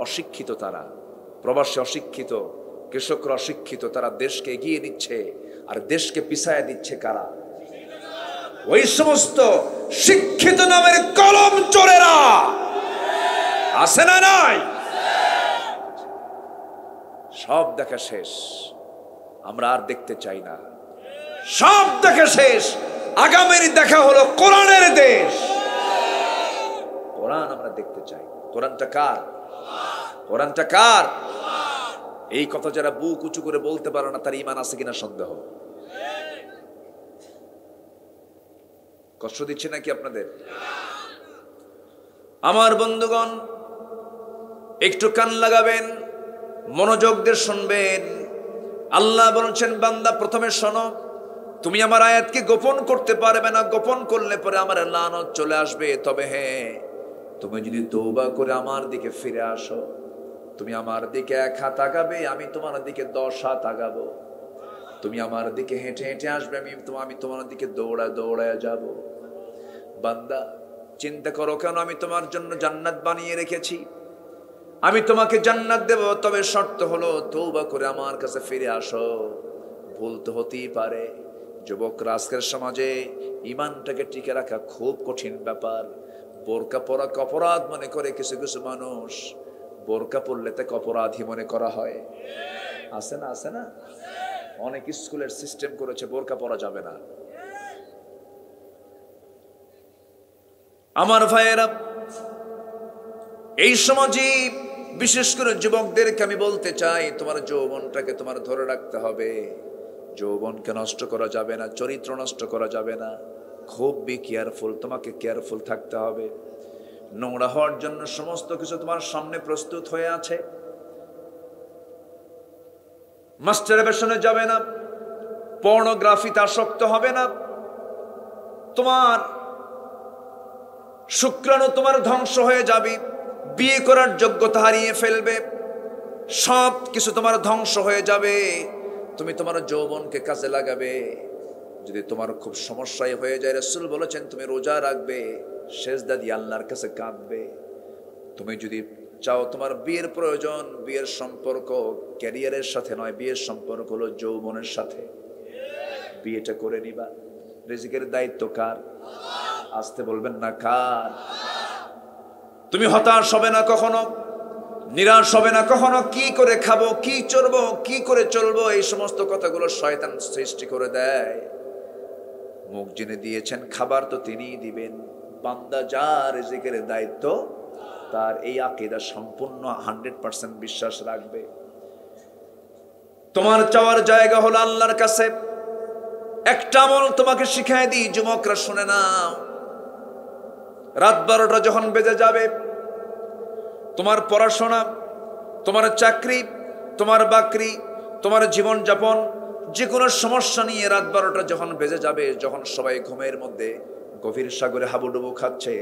অশিক্ষিত তারা, প্রবাসী অশিক্ষিত, কৃষকরা অশিক্ষিত, তারা দেশকে এগিয়ে নিচ্ছে। আর দেশকে পিছায় দিচ্ছে কারা? ওই সমস্ত শিক্ষিত নামের কলম চোরেরা। আছে না নাই? সব দেখা শেষ, আমরা আর দেখতে চাই না। সব দেখা শেষ, আগামীর দেখা হলো কোরআনের দেশ। কোরআন আমরা দেখতে চাই। কোরআনটা কার? কোরআনটা কার? এই কথা যারা বুক উঁচু করে বলতে পারে না, তার ঈমান আছে কিনা সন্দেহ। কষ্ট দিচ্ছে নাকি আপনাদের? আমার বন্ধুগণ, একটু কান লাগাবেন, মনোযোগ দিয়ে শুনবেন। আল্লাহ বলছেন, বান্দা প্রথমে শোনো, তুমি আমার আয়াতকে গোপন করতে পারবে না, গোপন করলে পরে আমার লানত চলে আসবে। তবে হ্যাঁ, তুমি যদি তওবা করে আমার দিকে ফিরে আসো, তুমি আমার দিকে 1 হাত আগাবে, আমি তোমার দিকে 10 হাত আগাবো। তুমি আমার দিকে হেঁটে হেঁটে আসবে, আমি তোমার দিকে দৌড়ায় যাব। বান্দা চিন্তা করো, কেন আমি তোমার জন্য জান্নাত বানিয়ে রেখেছি। আমি তোমাকে জান্নাত দেব, তবে শর্ত হলো তওবা করে আমার কাছে ফিরে আসো। ভুল তো হতেই পারে। যুবকরা আজকের সমাজে ইমানটাকে টিকে রাখা খুব কঠিন ব্যাপার। বোরকা পরা অপরাধ মনে করে কিছু কিছু মানুষ। বোরকা পরলে তাকে অপরাধী মনে করা হয়। আছে না? অনেক স্কুলের সিস্টেম করেছে বোরকা পরা যাবে না। আমার ভাইয়েরা, এই সমাজে বিশেষ করে যুবকদেরকে আমি বলতে চাই, তোমার যৌবনটাকে তোমার ধরে রাখতে হবে। যৌবনকে নষ্ট করা যাবে না, চরিত্র নষ্ট করা যাবে না। খুব কেয়ারফুল, তোমাকে কেয়ারফুল থাকতে হবে। নোংরা হওয়ার জন্য সমস্ত কিছু তোমার সামনে প্রস্তুত হয়ে আছে। মাস্টারবেশনে যাবে না, পর্নোগ্রাফিতে আসক্ত হবে না। তোমার শুক্রাণু তোমার ধ্বংস হয়ে যাবে, বিয়ে করার যোগ্যতা হারিয়ে ফেলবে, সব কিছু তোমার ধ্বংস হয়ে যাবে। তুমি তোমার যৌবনকে কাজে লাগাবে। যদি তোমার খুব সমস্যায় হয়ে যায়, রাসূল বলেছেন তুমি রোজা রাখবে, সেজদা দিয়ে আল্লাহর কাছে কাঁদবে। তুমি যদি চাও তোমার বিয়ের প্রয়োজন, বিয়ের সম্পর্ক ক্যারিয়ারের সাথে নয়, বিয়ের সম্পর্ক হলো যৌবনের সাথে। বিয়েটা করে নিবা। রিজিকের দায়িত্ব কার? আসতে বলবেন না, কার? তুমি হতাশ হবে না কখনো, নিরাশ হবে না কখনো। কি করে খাবো, কি চলবো, কি করে চলবো, এই সমস্ত কথাগুলো শয়তান সৃষ্টি করে দেয়। মুখ যিনি দিয়েছেন খাবার তো তিনিই দিবেন। বান্দা যার রিজিকের দায়িত্ব তার, এই আকীদা সম্পূর্ণ 100% বিশ্বাস রাখবে। তোমার চাওয়ার জায়গা হলো আল্লাহর কাছে। একটা আমল তোমাকে শিখাই দিই, যুবকরা শুনে নাও। রাত 12টা যখন বেজে যাবে, তোমার পড়াশোনা, তোমার চাকরি, তোমার বাকরি, তোমার জীবন যাপন, যে কোনো সমস্যা নিয়ে রাত 12টা যখন বেজে যাবে, যখন সবাই ঘুমের মধ্যে গভীর সাগরে হাবুডুবু খাচ্ছে,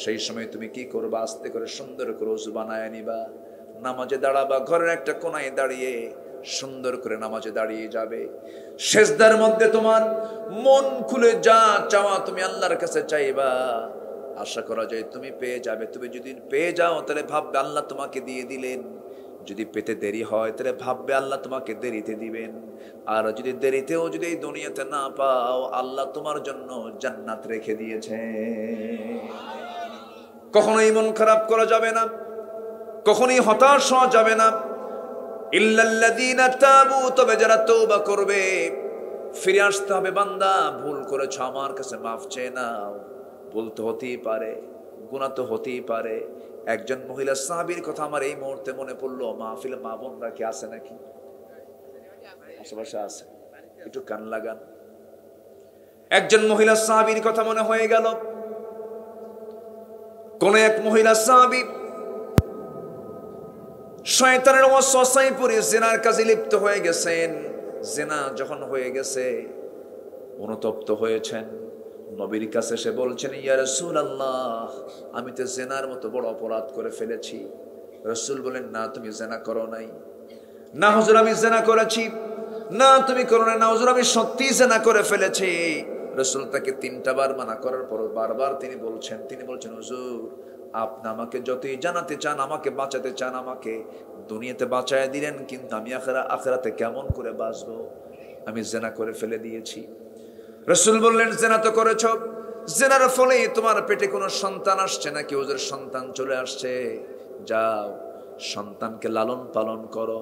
সেই সময় তুমি কি করবা? আস্তে করে সুন্দর করে ওযু বানায় নিবা, নামাজে দাঁড়াবা। ঘরের একটা কোনায় দাঁড়িয়ে সুন্দর করে নামাজে দাঁড়িয়ে যাবে। সেজদার মধ্যে তোমার মন খুলে যা চাওয়া তুমি আল্লাহর কাছে চাইবা। আশা করা যায় তুমি পেয়ে যাবে। তুমি যদি পেয়ে যাও তাহলে ভাববে আল্লাহ তোমাকে দিয়ে দিলেন। যদি পেতে দেরি হয় তাহলে ভাববে আল্লাহ তোমাকে দেরিতে দিবেন। আর যদি দেরিতেও যদি এই দুনিয়াতে না পাও, আল্লাহ তোমার জন্য জান্নাত রেখে দিয়েছে। কখনোই মন খারাপ করা যাবে না, কখনোই হতাশ হওয়া যাবে না। ইল্লাল্লাযীনা তাবু, তবে যারা তওবা করবে, ফিরে আসতে হবে। বান্দা ভুল করেছ, আমার কাছে মাফ চেয়ে নাও। ভুল তো হতেই পারে, গুনাহ তো হতেই পারে। একজন মহিলা সাহাবীর কথা আমার এই মুহূর্তে মনে পড়লো। মাহফিলে মা বোনরা কি আছে নাকি? আশেপাশে আছে, একটু কান লাগান। একজন মহিলা সাহাবীর কথা মনে হয়ে গেল। কোন এক মহিলা সাহাবী শয়তানের ওয়াসওয়াসায় পড়ে জিনার কাজে লিপ্ত হয়ে গেছেন। জিনা যখন হয়ে গেছে, অনুতপ্ত হয়েছেন। নবীর কাছে এসে বলছেন, ইয়া রাসূলুল্লাহ, আমি তো জিনার মতো বড় অপরাধ করে ফেলেছি। রাসূল বলেন, না তুমি জিনা করো নাই। না হুজুর আমি জিনা করেছি। না তুমি করো না। না হুজুর আমি সত্যি জিনা করে ফেলেছি। রাসূল তাকে 3টা বার মানা করার পর বারবার তিনি বলছেন, হুজুর আপনি আমাকে যতই জানাতে চান, আমাকে বাঁচাতে চান, আমাকে দুনিয়াতে বাঁচায় দিলেন, কিন্তু আমি আখিরাতে কেমন করে বাঁচবো? আমি জিনা করে ফেলে দিয়েছি। রাসূল বললেন, জিনা তো করেছো, জিনার ফলে তোমার পেটে কোনো সন্তান আসছে নাকি? ওদের সন্তান চলে আসছে। যাও সন্তানকে লালন পালন করো।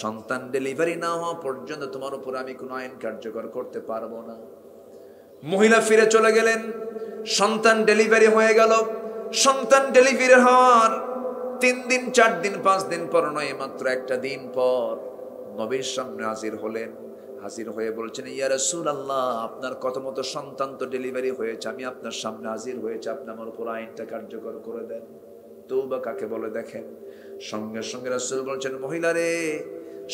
সন্তান ডেলিভারি না হওয়া পর্যন্ত তোমার উপর আমি কোনো আইন কার্যকর করতে পারবো না। মহিলা ফিরে চলে গেলেন। সন্তান ডেলিভারি হয়ে গেল। সন্তান ডেলিভারি হওয়ার 3 দিন 4 দিন 5 দিন পর নয়, মাত্র একটা দিন পর নবীর সামনে হাজির হলেন। হাজির হয়ে বলছেন, ইয়া রাসূলুল্লাহ, আপনার কথা মতো সন্তান তো ডেলিভারি হয়েছে, আমি আপনার সামনে হাজির হয়েছে, আপনি আমার উপর আইনটা কার্যকর করে দেন। তওবা কাকে বলে দেখেন। সঙ্গে সঙ্গে রাসূল বলছেন, মহিলা রে,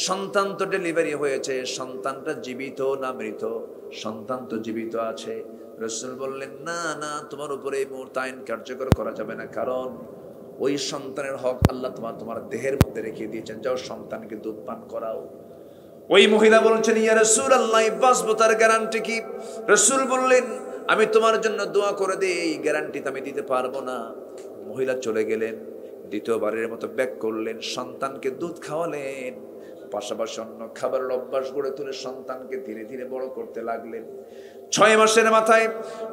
সন্তান তো ডেলিভারি হয়েছে, সন্তানটা জীবিত না মৃত? সন্তান তো জীবিত আছে। রাসূল বললেন, না না, তোমার উপরে এই মুহূর্তে আইন কার্যকর করা যাবে না, কারণ ওই সন্তানের হক আল্লাহ তোমার দেহের মধ্যে রেখে দিয়েছেন, যাও সন্তানকে দুধ পান করাও। ওই মহিলা বলছেন, ইয়া রাসূলুল্লাহ, বাঁচবো তার গ্যারান্টি কি? রাসূল বললেন, আমি তোমার জন্য দোয়া করে দিই, এই গ্যারান্টি তো আমি দিতে পারবো না। মহিলা চলে গেলেন, দ্বিতীয়বারের মতো ব্যাক করলেন, সন্তানকে দুধ খাওয়ালেন, পাশাপাশি অন্য খাবারের অভ্যাস গড়ে তুলে সন্তানকে ধীরে ধীরে বড় করতে লাগলেন। 6 মাসের মাথায়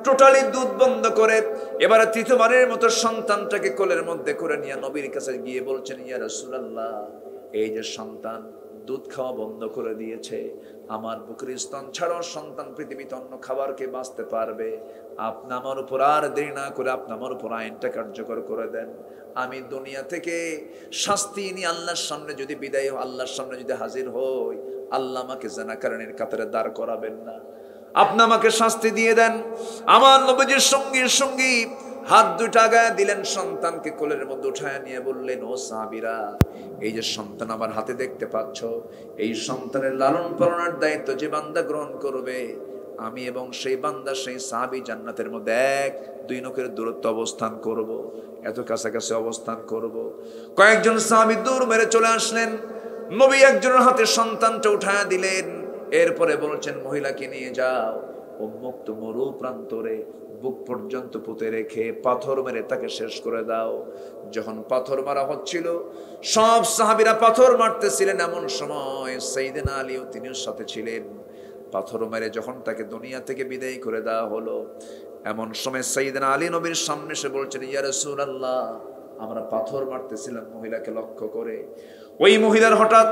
টোটালি দুধ বন্ধ করে এবারে তৃতীয়বারের মতো সন্তানটাকে কোলের মধ্যে করে নিয়ে নবীর কাছে গিয়ে বলছেন, ইয়া রাসূলুল্লাহ, এই যে সন্তান দুধ খাওয়া বন্ধ করে দিয়েছে, আমার বুকের স্তন ছাড়াও সন্তান পৃথিবীতে অন্য খাবারকে বাঁচতে পারবে, আপনি আমার উপর আর দেরি না করে আপনি আমার উপর আইনটা কার্যকর করে দেন। আমি দুনিয়া থেকে শাস্তি নিয়ে আল্লাহর সামনে যদি বিদায়, আল্লাহর সামনে যদি হাজির হই, আল্লাহ আমাকে জানাকারণের কাতারে দাঁড় করাবেন না, আপনি আমাকে শাস্তি দিয়ে দেন। আমার নবীজির সঙ্গী সঙ্গী হাত দুইটা আগায় দিলেন, সন্তানকে কোলের মধ্যে উঠায় নিয়ে বললেন, ও সাহাবীরা, এই যে সন্তান আমার হাতে দেখতে পাচ্ছ, এই সন্তানের লালন পালনের দায়িত্ব যে বান্দা গ্রহণ করবে, আমি এবং সেই বান্দা সেই সাহাবী জান্নাতের মধ্যে 1-2 নখের দূরত্ব অবস্থান করব, এত কাছাকাছি অবস্থান করব। কয়েকজন সাহাবী দৌড় মেরে চলে আসলেন, নবী একজনের হাতে সন্তানটা উঠায় দিলেন, এরপরে বলছেন, মহিলাকে নিয়ে যাও, উন্মুক্ত মরু প্রান্তরে বুক পর্যন্ত পুঁতে রেখে পাথর মেরে তাকে শেষ করে দাও। যখন পাথর মারা হচ্ছিল, সব সাহাবীরা পাথর মারতেছিলেন, এমন সময় সাইয়েদনা আলীও তিনিও সাথে ছিলেন। পাথর মেরে যখন তাকে দুনিয়া থেকে বিদায় করে দেওয়া হলো, এমন সময় সাইয়েদনা আলী নবীর সামনে এসে বলছেন, ইয়া রাসূলুল্লাহ, আমরা পাথর মারতেছিলাম মহিলাকে লক্ষ্য করে, ওই মহিলার হঠাৎ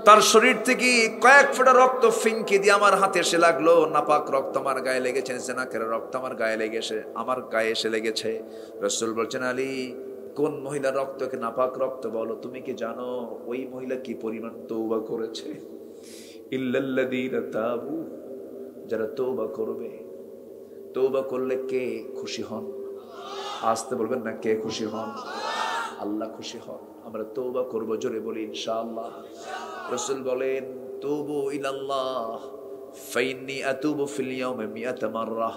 তার শরীর থেকে কয়েক ফোঁটা রক্ত ফিনকি দিয়ে আমার হাতে এসে লাগলো, নাপাক রক্ত আমার গায়ে লেগেছে, জেনাকের রক্ত আমার গায়ে লেগেছে, আমার গায়ে এসে লেগেছে। রাসূল বলছেন, আলী, কোন মহিলার রক্তকে নাপাক রক্ত বলো? তুমি কি জানো ওই মহিলা কি পরিমাণ তওবা করেছে? ইল্লাল্লাযীনা তাবু, যারা তওবা করবে। তওবা করলে কে খুশি হন? আসতে বলবেন না, কে খুশি হন? আল্লাহ খুশি হন। আমরা তওবা করব, জোরে বলি ইনশাআল্লাহ। রাসূল বলেন, তুবু ইলাল্লাহ ফাইন্নী আতুবু ফিল ইয়াউমি 100 মাররা।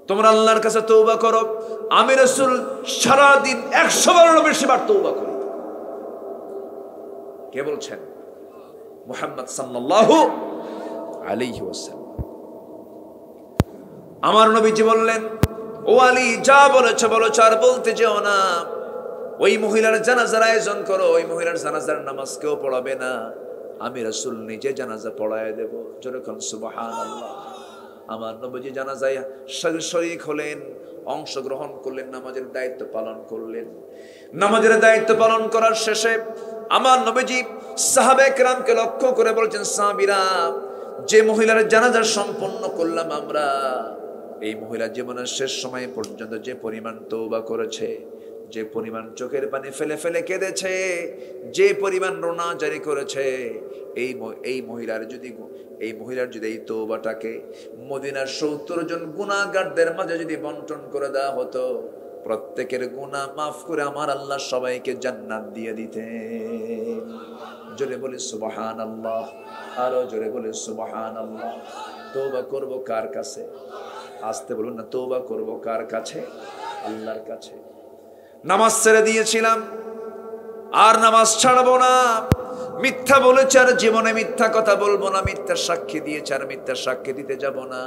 তোমরা আল্লাহর কাছে তওবা করো, আমি রাসূল সারা দিন 100 বারেরও বেশি বার তওবা করি। কে বলছেন? মুহাম্মদ সাল্লাল্লাহু আলাইহি ওয়াসাল্লাম। আমার নবীজি বললেন, ও আলী, যা বলেছো বলেছো, আর বলতে যেও না। ওই মহিলার জানাজার আয়োজন করো, ওই মহিলার জানাজার নামাজ কেউ পড়াবে না, আমি রাসূল নিজে জানাজা পড়ায় দেব। যেরকম সুবহানাল্লাহ। আমার নবীজি জানাজায় শরীক হলেন, অংশগ্রহণ করলেন, নামাজের দায়িত্ব পালন করলেন। নামাজের দায়িত্ব পালন করার শেষে আমার নবীজি সাহাবায়ে কেরামকে লক্ষ্য করে বলছেন, সাহাবীরা, যে মহিলার জানাজা সম্পন্ন করলাম আমরা, এই মহিলা জীবনের শেষ সময় পর্যন্ত যে পরিমাণ তওবা করেছে, যে পরিমাণ চোখের পানি ফেলে ফেলে কেঁদেছে, যে পরিমাণ রোনা জারি করেছে, এই মহিলার যদি এই তওবাটাকে মদিনার 70 জন গুনাহগারদের মাঝে যদি বন্টন করে দেওয়া হতো, প্রত্যেকের গুনাহ মাফ করে আমার আল্লাহ সবাইকে জান্নাত দিয়ে দিতেন। জোরে বলে সুবহানাল্লাহ, আরো জোরে বলে সুবহানাল্লাহ। তওবা করব কার কাছে? আসতে বলুন না, তওবা করব কার কাছে? আল্লাহর কাছে। নামাজ ছেড়ে দিয়েছিলাম, আর নামাজ ছাড়বো না। মিথ্যা বলেছে, আর জীবনে মিথ্যা কথা বলবো না। মিথ্যা সাক্ষী দিয়েছে, আর মিথ্যা সাক্ষী দিতে যাব না।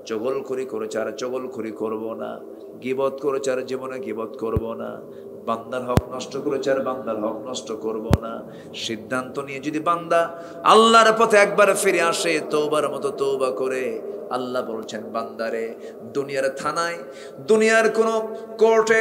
চগলখড়ি করেছে, আর চগলখড়ি করব না। গীবত করেছে, আর জীবনে গীবত করব না। বান্দার হক নষ্ট করেছে, আর বান্দার হক নষ্ট করব না। সিদ্ধান্ত নিয়ে যদি বান্দা আল্লাহর পথে একবার ফিরে আসে, তওবার মতো তওবা করে, আল্লাহ বলছেন, বান্দারে, দুনিয়ার থানায়, দুনিয়ার কোন কোর্টে,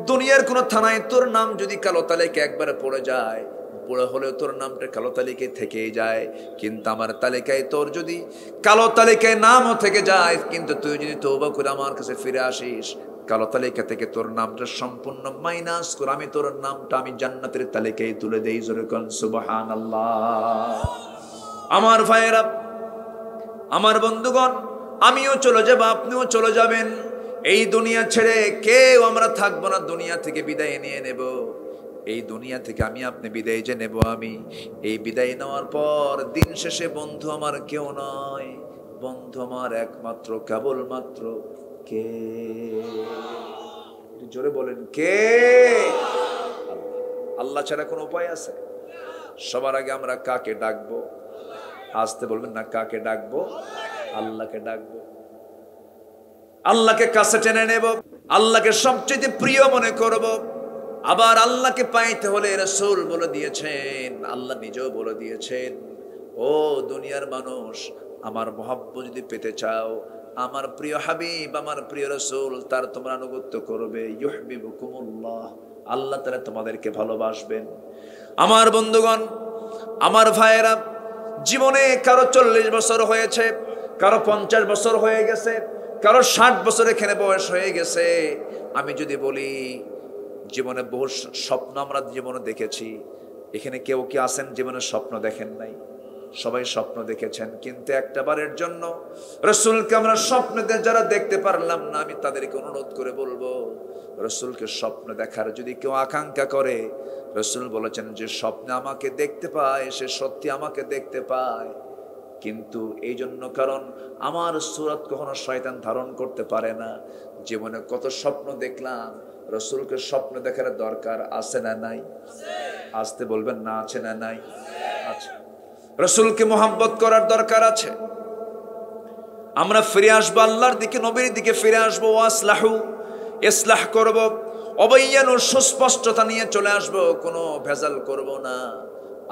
দুনিয়ার কোন থানায় তোর নাম যদি কালো তালিকায় একবার পড়ে যায়, পড়ে হলেও তোর নামটা কালো তালিকায় থেকেই যায়। কিন্তু আমার তালিকায় তোর যদি কালো তালিকায় নামও থেকে যায়, কিন্তু তুই যদি তওবা করে আমার কাছে ফিরে আসিস, কালো তালিকা থেকে তোর নামটা সম্পূর্ণ মাইনাস করে আমি তোর নামটা আমি জান্নাতের তালিকায় তুলে দেই। জোরে কোন সুবহানাল্লাহ। আমার ভাইয়েরা, আমার বন্ধুগণ, আমিও চলে যাব, আপনিও চলে যাবেন। এই দুনিয়া ছেড়ে কেউ আমরা থাকবো না, দুনিয়া থেকে বিদায় নিয়ে নেব। এই দুনিয়া থেকে আমি আপনি বিদায় যে নেব, আমি এই বিদায় নেওয়ার পর দিন শেষে বন্ধু আমার কেউ নয়, বন্ধু আমার একমাত্র কেবলমাত্র কে? জোরে বলেন কে? আল্লাহ ছাড়া কোনো উপায় আছে? সবার আগে আমরা কাকে ডাকবো? আসতে বলবেন না, কাকে ডাকবো? আল্লাহকে ডাকবো। আল্লাহকে কাছে টেনে নেব, আল্লাহকে সবচেয়ে প্রিয় মনে করব। আবার আল্লাহকে পাইতে হলে রাসূল বলে দিয়েছেন, আল্লাহ নিজেও বলে দিয়েছেন, ও দুনিয়ার মানুষ, আমার মহব্বত যদি পেতে চাও, আমার প্রিয় হাবিব, আমার প্রিয় রাসূল, তার তোমরা আনুগত্য করবে। ইউহিব্বুকুমুল্লাহ, আল্লাহ তাআলা তোমাদেরকে ভালোবাসবেন। আমার বন্ধুগণ, আমার ভাইয়েরা, জীবনে কারো 40 বছর হয়েছে, কারো 50 বছর হয়ে গেছে, কারো 60 বছর এখানে বয়স হয়ে গেছে। আমি যদি বলি জীবনে বহু স্বপ্ন আমরা জীবনে দেখেছি, এখানে কেউ কি আছেন জীবনে স্বপ্ন দেখেন নাই? সবাই স্বপ্ন দেখেছেন, কিন্তু একটা বারের জন্য রাসূলকে আমরা স্বপ্নে যারা দেখতে পারলাম না, আমি তাদেরকে অনুরোধ করে বলবো, রাসূলকে স্বপ্ন দেখার যদি কেউ আকাঙ্ক্ষা করে, রাসূল বলেছেন যে স্বপ্নে আমাকে দেখতে পায় সে সত্যি আমাকে দেখতে পায়। কিন্তু এই জন্য, কারণ আমার সুরত কখনো শয়তান ধারণ করতে পারে না। জীবনে কত স্বপ্ন দেখলাম, রাসূলকে স্বপ্ন দেখার দরকার আছে না নাই? আসতে বলবেন না, আছে না নাই? আছে। রাসূলকে মোহাব্বত করার দরকার আছে। আমরা ফিরে আসবো আল্লাহর দিকে, নবীর দিকে ফিরে আসবো। ওয়াসলাহু, ইসলাহ করব, অবৈয়ান সুস্পষ্টতা নিয়ে চলে আসবো, কোনো ভেজাল করব না।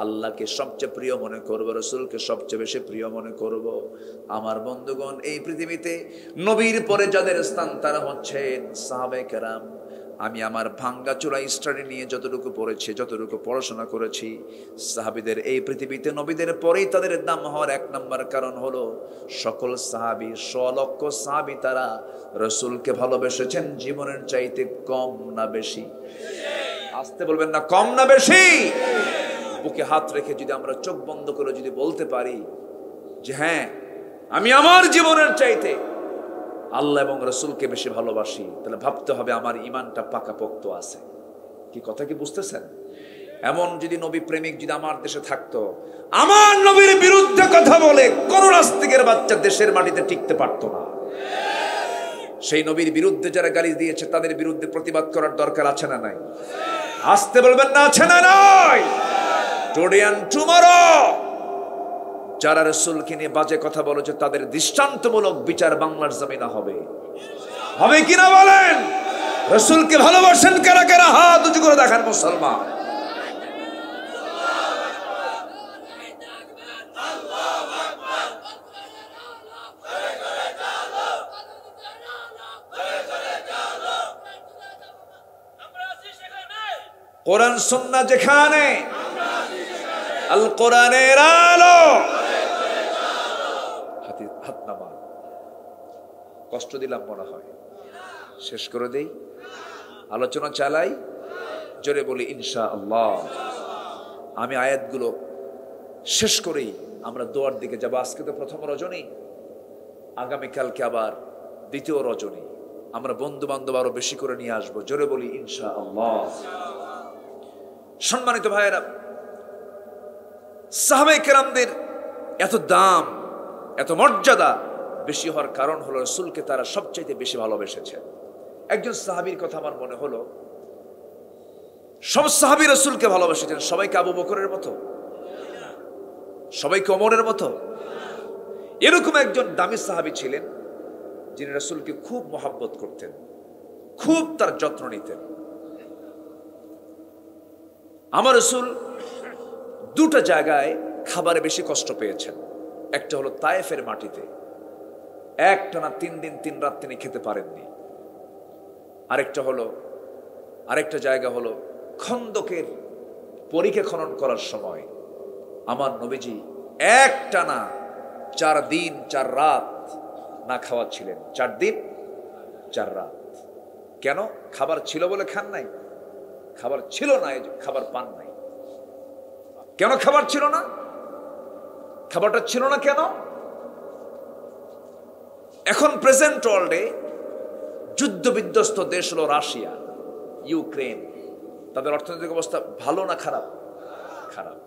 আল্লাহকে সবচেয়ে প্রিয় মনে করব, রাসূলকে সবচেয়ে বেশি প্রিয় মনে করব। আমার বন্ধুগণ, এই পৃথিবীতে নবীর পরে যাদের স্থান তারা হচ্ছেন সাহাবায়ে কেরাম। আমি আমার ভাঙ্গা চূড়া স্টাডি নিয়ে যতটুকু পড়েছি, যতটুকু পড়াশোনা করেছি, সাহাবীদের এই পৃথিবীতে নবীদের পরেই তাদের দাম হওয়ার এক নম্বর কারণ হলো সকল সাহাবী, 100 লক্ষ সাহাবী, তারা রাসূলকে ভালোবেসেছেন জীবনের চাইতে কম না বেশি? আসতে বলবেন না, কম না বেশি? বুকে হাত রেখে যদি আমরা চোখ বন্ধ করে যদি বলতে পারি যে হ্যাঁ, আমি আমার জীবনের চাইতে আল্লাহ এবং রাসূলকে বেশি ভালোবাসি, তাহলে ভাবতে হবে আমার ঈমানটা পাকাপোক্ত আছে। কি কথা কি বুঝতেছেন? এমন যদি নবী প্রেমিক যদি আমার দেশে থাকতো, আমার নবীর বিরুদ্ধে কথা বলে কোন নাস্তিকের বাচ্চা দেশের মাটিতে টিকতে পারতো না। সেই নবীর বিরুদ্ধে যারা গালি দিয়েছে তাদের বিরুদ্ধে প্রতিবাদ করার দরকার আছে না নাই? আসতে বলবেন না, আছে না নাই? টুডে এন্ড টুমরো যারা রাসূলকে নিয়ে বাজে কথা বলেছে তাদের দৃষ্টান্তমূলক বিচার বাংলার জমিনে হবে। হবে কিনা বলেন? রাসূলকে ভালোবাসেন কারা কারা? হাত উঁচু করে দেখান মুসলমান। কোরআন সুন্নাহ যেখানে, আল কোরআনের আলো। হাত নামান, কষ্ট দিলাম মনে হয়, শেষ করে দেই, আলোচনা চালাই, জোরে বলি ইনশাআল্লাহ। আমি আয়াতগুলো শেষ করেই আমরা দোয়ার দিকে যাব। আজকে তো প্রথম রজনী, আগামীকালকে আবার দ্বিতীয় রজনী, আমরা বন্ধু বান্ধব আরো বেশি করে নিয়ে আসবো। জোরে বলি ইনশাআল্লাহ। সম্মানিত ভাইয়েরা, সাহাবায়ে কেরামদের এত দাম, এত মর্যাদা বেশি হওয়ার কারণ হলো রাসূলকে তারা সবচাইতে বেশি ভালোবেসেছে। একজন সাহাবীর কথা আমার মনে হলো, সব সাহাবী রাসূলকে ভালোবেসেছেন। সবাইকে আবু বকরের মতো, সবাইকে ওমরের মতো। এরকম একজন দামি সাহাবী ছিলেন যিনি রাসূলকে খুব মহব্বত করতেন, খুব তার যত্ন নিতেন। আমার রাসূল দুটো জায়গায় খাবারে বেশি কষ্ট পেয়েছেন। একটা হলো তায়েফের মাটিতে, একটানা 3 দিন 3 রাত তিনি খেতে পারেননি। আরেকটা জায়গা হলো খন্দকের পরিখা খনন করার সময় আমার নবীজি একটানা 4 দিন 4 রাত না খাওয়া ছিলেন। 4 দিন 4 রাত। কেন? খাবার ছিল বলে খান নাই? খাবার ছিল না, খাবার পান নাই। কেন খাবার ছিল না? খাবারটা ছিল না কেন? এখন প্রেজেন্ট ওয়ার্ল্ডে যুদ্ধ বিধ্বস্ত দেশ হলো রাশিয়া, ইউক্রেন। তাদের অর্থনৈতিক অবস্থা ভালো না খারাপ? খারাপ।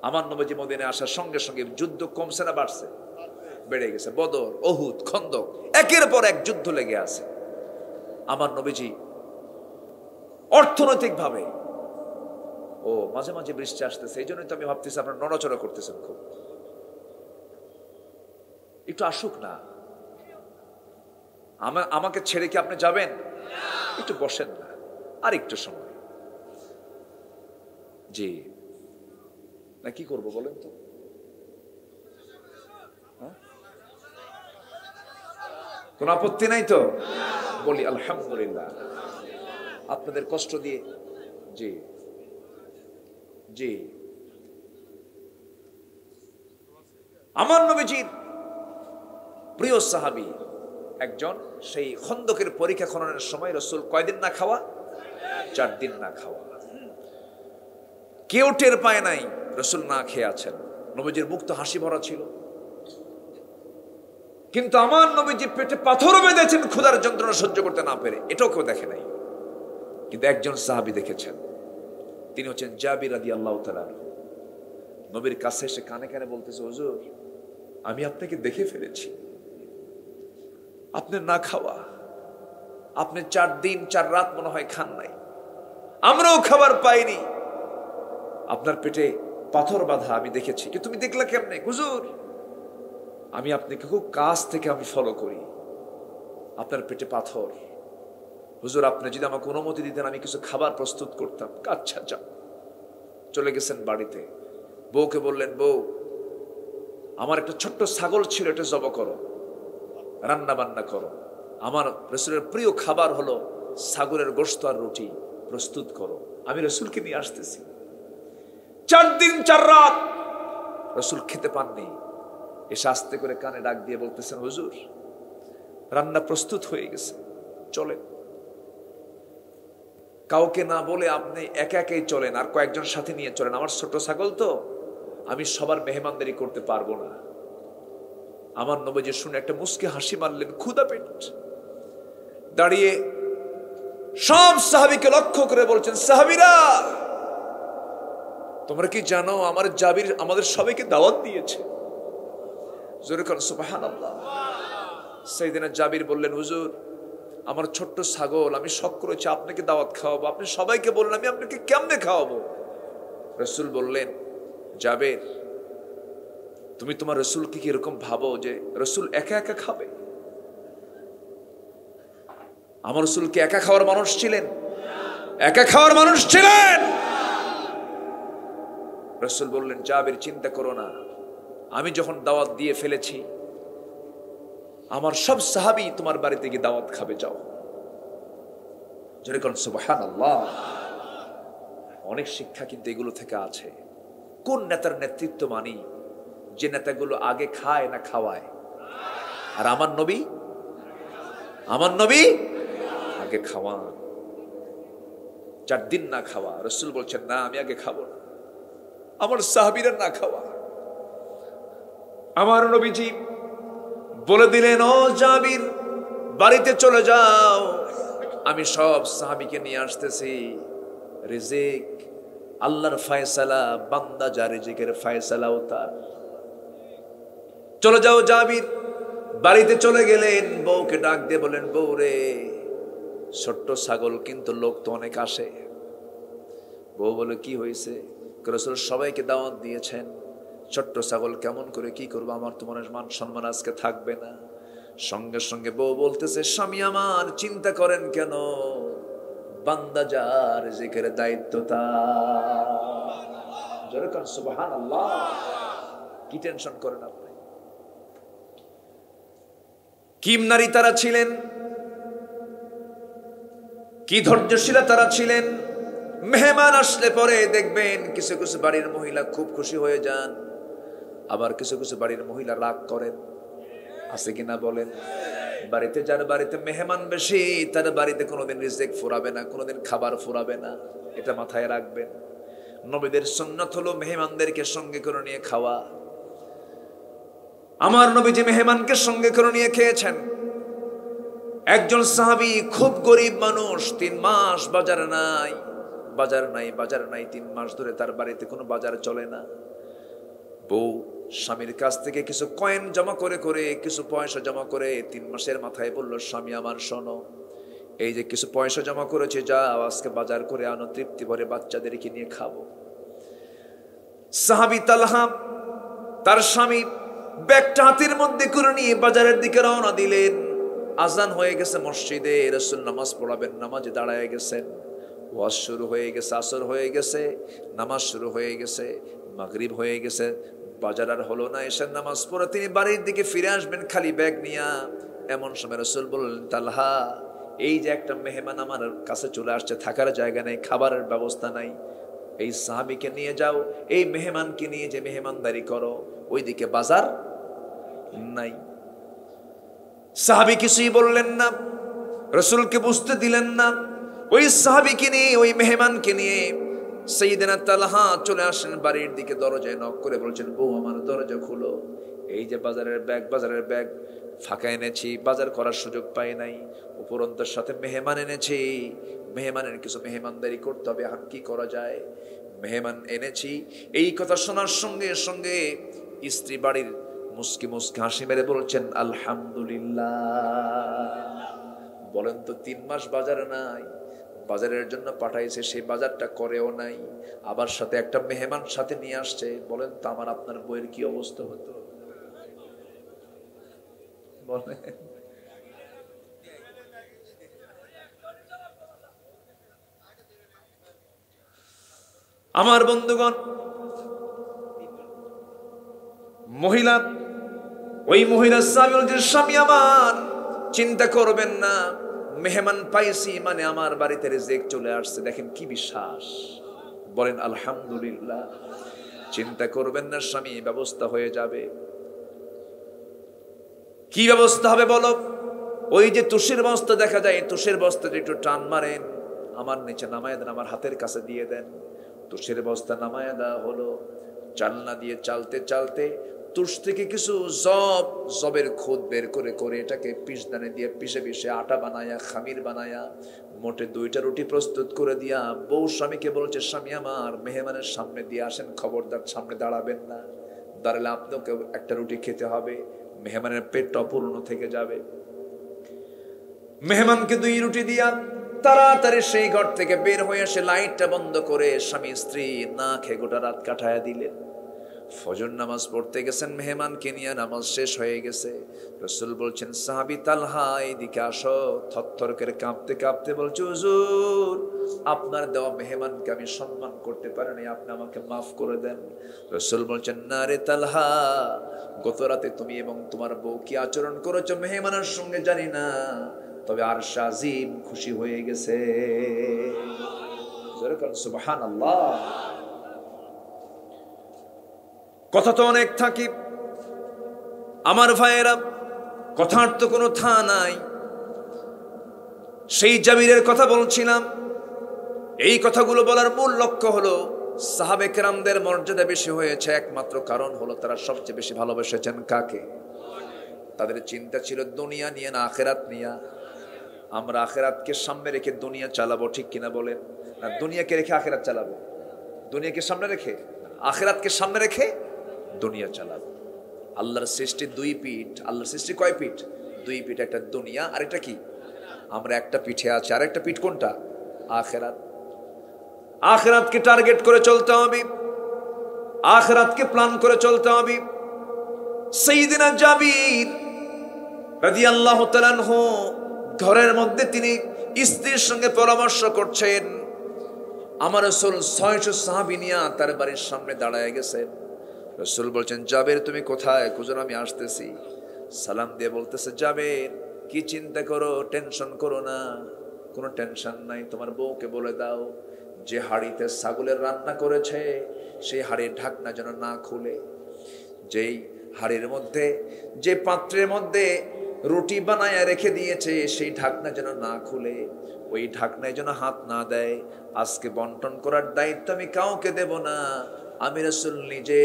আমার নবীজি মদিনায় আসার সঙ্গে সঙ্গে যুদ্ধ কমছে না বাড়ছে? বেড়ে গেছে। বদর, উহুদ, খন্দক, একের পর এক যুদ্ধ লেগে আছে। আমার নবীজি অর্থনৈতিকভাবে। ও মাঝে মাঝে বৃষ্টি আসতেছে, এই জন্যই তো আমি ভাবতেছি আপনারা নড়াচড়া করতেছেন খুব। একটু আসুক না, আমাকে ছেড়ে কি আপনি যাবেন? একটু বসেন না আর একটু সময়। জি, না কি করবো বলেন তো? কোন আপত্তি নাই তো? বলি আলহামদুলিল্লাহ আপনাদের কষ্ট দিয়ে। জি জি, আমার নবীজির প্রিয় সাহাবী একজন, সেই খন্দকের পরীক্ষা খননের সময় রাসূল কয়দিন না খাওয়া? 4 দিন না খাওয়া। কেউ টের পায় নাই রাসূল না খেয়ে আছেন। নবীজির মুখ তো হাসি ভরা ছিল, কিন্তু আমার নবীজি পেটে পাথর বেঁধেছেন ক্ষুধার যন্ত্রণা সহ্য করতে না পেরে, এটাও কেউ দেখে নাই। কিন্তু একজন সাহাবী দেখেছেন, তিনি হচ্ছেন জাবির রাদিয়াল্লাহু তাআলা। নবীর কাছে এসে কানে কানে বলতেছে, হুজুর আমি আপনাকে দেখে ফেলেছি, আপনার না খাওয়া, আপনি 4 দিন 4 রাত মনে হয় খান নাই, আমরাও খাবার পাইনি, আপনার পেটে পাথর বাঁধা আমি দেখেছি। কিন্তু তুমি দেখলা কেমনে? হুজুর আমি আপনাকে খুব কাছ থেকে আমি ফলো করি, আপনার পেটে পাথর, হুজুর আপনি যদি আমাকে অনুমতি দিতেন আমি কিছু খাবার প্রস্তুত করতাম। আচ্ছা যাও। চলে গেছেন বাড়িতে, বউকে বললেন, বউ আমার একটা ছোট্ট ছাগল ছিল, এটা জবাই করো, রান্না বান্না করো, আমার রাসূলের প্রিয় খাবার হলো ছাগলের গোশত আর রুটি, প্রস্তুত করো, আমি রাসূলকে নিয়ে আসতেছি। 4 দিন 4 রাত রাসূল খেতে পাননি। এসে আস্তে করে কানে ডাক দিয়ে বলতেছেন, হুজুর রান্না প্রস্তুত হয়ে গেছে, চলেন। কাউকে না বলে আপনি একা একাই চলেন, আর কয়েকজন সাথে নিয়ে চলেন, আমার ছোট ছাগল তো, আমি সবার মেহমানদারি করতে পারবো না। আমার নবীজি শুনে একটা মুস্কি হাসি মারলেন, ক্ষুধা পেট। দাঁড়িয়ে সব সাহাবীকে লক্ষ্য করে বলছেন, সাহাবীরা তোমরা কি জানো আমার জাবির আমাদের সবাইকে দাওয়াত দিয়েছে? জোরে কর সুবহানাল্লাহ। সাইয়েদনা জাবির বললেন, হুজুর আমার ছোট্ট ছাগল আমি শখ করেছি আপনাকে দাওয়াত খাওয়াবো, আপনি সবাইকে বললেন, আমি আপনাকে কেমনে খাওয়াবো? রাসূল বললেন, জাবির তুমি তোমার রাসূলকে কি এরকম ভাবো যে রাসূল একা একা খাবে? আমার রাসূল কি একা খাওয়ার মানুষ ছিলেন? একা খাওয়ার মানুষ ছিলেন? রাসূল বললেন, জাবির চিন্তা করো না, আমি যখন দাওয়াত দিয়ে ফেলেছি আমার সব সাহাবী তোমার বাড়িতে গিয়ে দাওয়াত খাবে, যাও। জোরে বলুন সুবহানাল্লাহ। অনেক শিক্ষা কিন্তু এগুলো থেকে আছে। কোন নেতার নেতৃত্ব মানি? যে নেতাগুলো আগে খায় না খাওয়ায়। আর আমার নবী আগে খাওয়ান। 4 দিন না খাওয়া। রাসূল বলছেন, না আমি আগে খাবো না, আমার সাহাবীরা না খাওয়া। আমার নবীজি বলে দিলেন, ও জাবির বাড়িতে চলে যাও, আমি সব সাহাবীকে নিয়ে আসতেছি। রিজিক আল্লাহর ফয়সালা, বান্দা যা রিজিকের ফয়সালাও তার। চলে যাও। জাবির বাড়িতে চলে গেলেন, বউকে ডাক দিয়ে বলেন, বউ রে ছোট্ট ছাগল কিন্তু লোক তো অনেক আসে। বউ বলে, কি হয়েছে? রাসূল সবাইকে দাওয়াত দিয়েছেন, ছোট্ট ছাগল কেমন করে কি করবো, আমার তোমার মান সম্মান আজকে থাকবে না। সঙ্গে সঙ্গে বউ বলতেছে, স্বামী আমার চিন্তা করেন কেন, বান্দা যার রিজিকের দায়িত্ব তার। সুবহানাল্লাহ। কি টেনশন করেন আপনি? কি নারী তারা ছিলেন, কি ধৈর্যশীলা তারা ছিলেন। মেহমান আসলে পরে দেখবেন কিছু কিছু বাড়ির মহিলা খুব খুশি হয়ে যান, আবার কিছু কিছু বাড়ির মহিলা রাগ করেন। আছে কিনা বলেন? বাড়িতে যার বাড়িতে মেহমান বেশি তার বাড়িতে কোনোদিন রিজিক ফুরাবে না, কোনোদিন খাবার ফুরাবে না, এটা মাথায় রাখবেন। নবীদের সুন্নাত হলো মেহমানদেরকে সঙ্গে করে নিয়ে খাওয়া। আমার নবীজি মেহমানকে সঙ্গে করে নিয়ে খেয়েছেন। একজন সাহাবী খুব গরিব মানুষ, 3 মাস বাজার নাই 3 মাস ধরে তার বাড়িতে কোনো বাজার চলে না। বউ স্বামীর কাছ থেকে কিছু কয়েন জমা করে কিছু পয়সা জমা করে 3 মাসের মাথায় বলল, স্বামী আমার শোনো, এই যে কিছু পয়সা জমা করেছে, যাও আজকে বাজার করে আনো, তৃপ্তি ভরে বাচ্চাদেরকে নিয়ে খাবো। সাহাবী তালহা তার স্বামী ব্যাগটা হাতের মধ্যে করে নিয়ে বাজারের দিকে রওনা দিলেন। আজান হয়ে গেছে মসজিদে, রাসূল নামাজ পড়াবেন, নামাজে দাঁড়ায় গেছেন। ওয়াজ শুরু হয়ে গেছে, আসর হয়ে গেছে, নামাজ শুরু হয়ে গেছে, মাগরিব হয়ে গেছে, বাজার আর হলো না। এশার নামাজ পড়ে তিনি বাড়ির দিকে ফিরে আসবেন খালি ব্যাগ নিয়ে। এমন সময় রাসূল বললেন, তালহা এই যে একটা মেহমান আমার কাছে চলে আসছে, থাকার জায়গা নেই, খাবারের ব্যবস্থা নাই, এই সাহাবীকে নিয়ে যাও, এই মেহমানকে নিয়ে যে মেহমানদারি করো, ওইদিকে বাজার নাই। সাহাবী কিছুই বললেন না, রাসূলকে বুঝতে দিলেন না। ওই সাহাবীকে নিয়ে, ওই মেহমানকে নিয়ে সাইয়েদনা তালহা চলে আসেন বাড়ির দিকে। দরজায় নক করে বলছেন, বউ আমার দরজা খুলো, এই যে বাজারের ব্যাগ ফাঁকা এনেছি, বাজার করার সুযোগ পাই নাই, উপরন্তর সাথে মেহমান এনেছি, মেহমানের কিছু মেহমানদারি করতে হবে, এখন কি করা যায়, মেহমান এনেছি। এই কথা শোনার সঙ্গে সঙ্গে স্ত্রী বাড়ির মুস্কি মুস্কি হাসি মেরে বলছেন, আলহামদুলিল্লাহ। বলেন তো 3 মাস বাজার নাই, বাজারের জন্য পাঠাইছে, সেই বাজারটা করেও নাই, আবার সাথে একটা মেহমান সাথে নিয়ে আসছে। বলেন তো আমার আপনার বইয়ের কি অবস্থা হতো? বলেন। আমার বন্ধুগণ, মহিলা, ওই মহিলা স্বামী আমার চিন্তা করবেন না, মেহমান পাইছি মানে আমার বাড়িতে রিজিক চলে আসছে। দেখেন কি বিশ্বাস, বলেন আলহামদুলিল্লাহ। চিন্তা করবেন না স্বামী, ব্যবস্থা হয়ে যাবে। কি ব্যবস্থা হবে বলো? ওই যে তুষের বস্তা দেখা যায়, তুষের বস্তাটা একটু টান মারেন, আমার নিচে নামায় দেন, আমার হাতের কাছে দিয়ে দেন। তুষের বস্তা নামায় দেওয়া হলো। চালনা দিয়ে চালতে চালতে তুষ থেকে কিছু জবের খুদ বের করে করে এটাকে পিষদানে দিয়ে পিষে পিষে আটা বানায়া, খামির বানায়া, মোটে 2টা রুটি প্রস্তুত করে দিয়া বউ স্বামীকে বলছে, স্বামী আমার মেহমানের সামনে দিয়ে আসেন, খবরদার সামনে দাঁড়াবেন না, দাঁড়ালে আপনাকে একটা রুটি খেতে হবে, মেহমানের পেটটা অপূর্ণ থেকে যাবে। মেহমানকে 2 রুটি দিয়া তাড়াতাড়ি সেই ঘর থেকে বের হয়ে এসে লাইটটা বন্ধ করে স্বামী স্ত্রী না খেয়ে গোটা রাত কাটায়া দিলেন। ফজর নামাজ পড়তে গেছেন মেহমানকে নিয়ে, নামাজ শেষ হয়ে গেছে। রাসূল বলছেন, সাহাবী তালহা এদিকে আসো। থরথর করে কাঁপতে কাঁপতে বলছে, হুজুর আপনার দেওয়া মেহমানকে আমি সম্মান করতে পারিনি, আপনি আমাকে মাফ করে দেন। রাসূল বলছেন, না রে তালহা, গত রাতে তুমি এবং তোমার বউ কি আচরণ করেছো মেহমানের সঙ্গে জানি না, তবে আরশ আজিম খুশি হয়ে গেছে। সুবহানাল্লাহ। কথা তো অনেক থাকি আমার ভাইয়েরা, কথার তো কোনো থা নাই। সেই জাবিরের কথা বলছিলাম। এই কথাগুলো বলার মূল লক্ষ্য হলো, সাহাবে কেরামদের মর্যাদা বেশি হয়েছে একমাত্র কারণ হলো তারা সবচেয়ে বেশি ভালোবেসেছেন কাকে? তাদের চিন্তা ছিল দুনিয়া নিয়ে না আখেরাত নিয়ে। আমরা আখেরাতকে সামনে রেখে দুনিয়া চালাবো, ঠিক কিনা বলেন? না দুনিয়াকে রেখে আখেরাত চালাবো? দুনিয়াকে সামনে রেখে আখেরাতকে সামনে রেখে দুনিয়া চালাবো। আল্লাহর সৃষ্টি 2 পিঠ। আল্লাহর সৃষ্টি কয় পিঠ? 2 পিঠ। একটা দুনিয়া আর একটা কি? আমরা একটা পিঠে আছি, আর একটা পিঠ কোনটা? আখেরাত। আখেরাতকে টার্গেট করে চলতে হবে, আখেরাতকে প্ল্যান করে চলতে হবে। সাইয়্যিদিনা জাবির রাদিয়াল্লাহু তাআলা আনহু ঘরের মধ্যে তিনি স্ত্রীর সঙ্গে পরামর্শ করছেন। আমার রাসূল 600 সাহাবী নিয়ে তার বাড়ির সামনে দাঁড়ায় গেছেন। রাসূল বলছেন, জাবের তুমি কোথায়? হুজুর আমি আসতেছি। সালাম দিয়ে বলতেছে, জাবের কি চিন্তা করো, টেনশন করো না, কোনো টেনশন নাই। তোমার বউকে বলে দাও যে হাড়িতে ছাগলের রান্না করেছে সেই হাড়ির ঢাকনা যেন না খুলে, যেই হাড়ির মধ্যে, যে পাত্রের মধ্যে রুটি বানায় রেখে দিয়েছে সেই ঢাকনা যেন না খুলে, ওই ঢাকনায় যেন হাত না দেয়। আজকে বন্টন করার দায়িত্ব আমি কাউকে দেব না, আমি রাসূল নিজে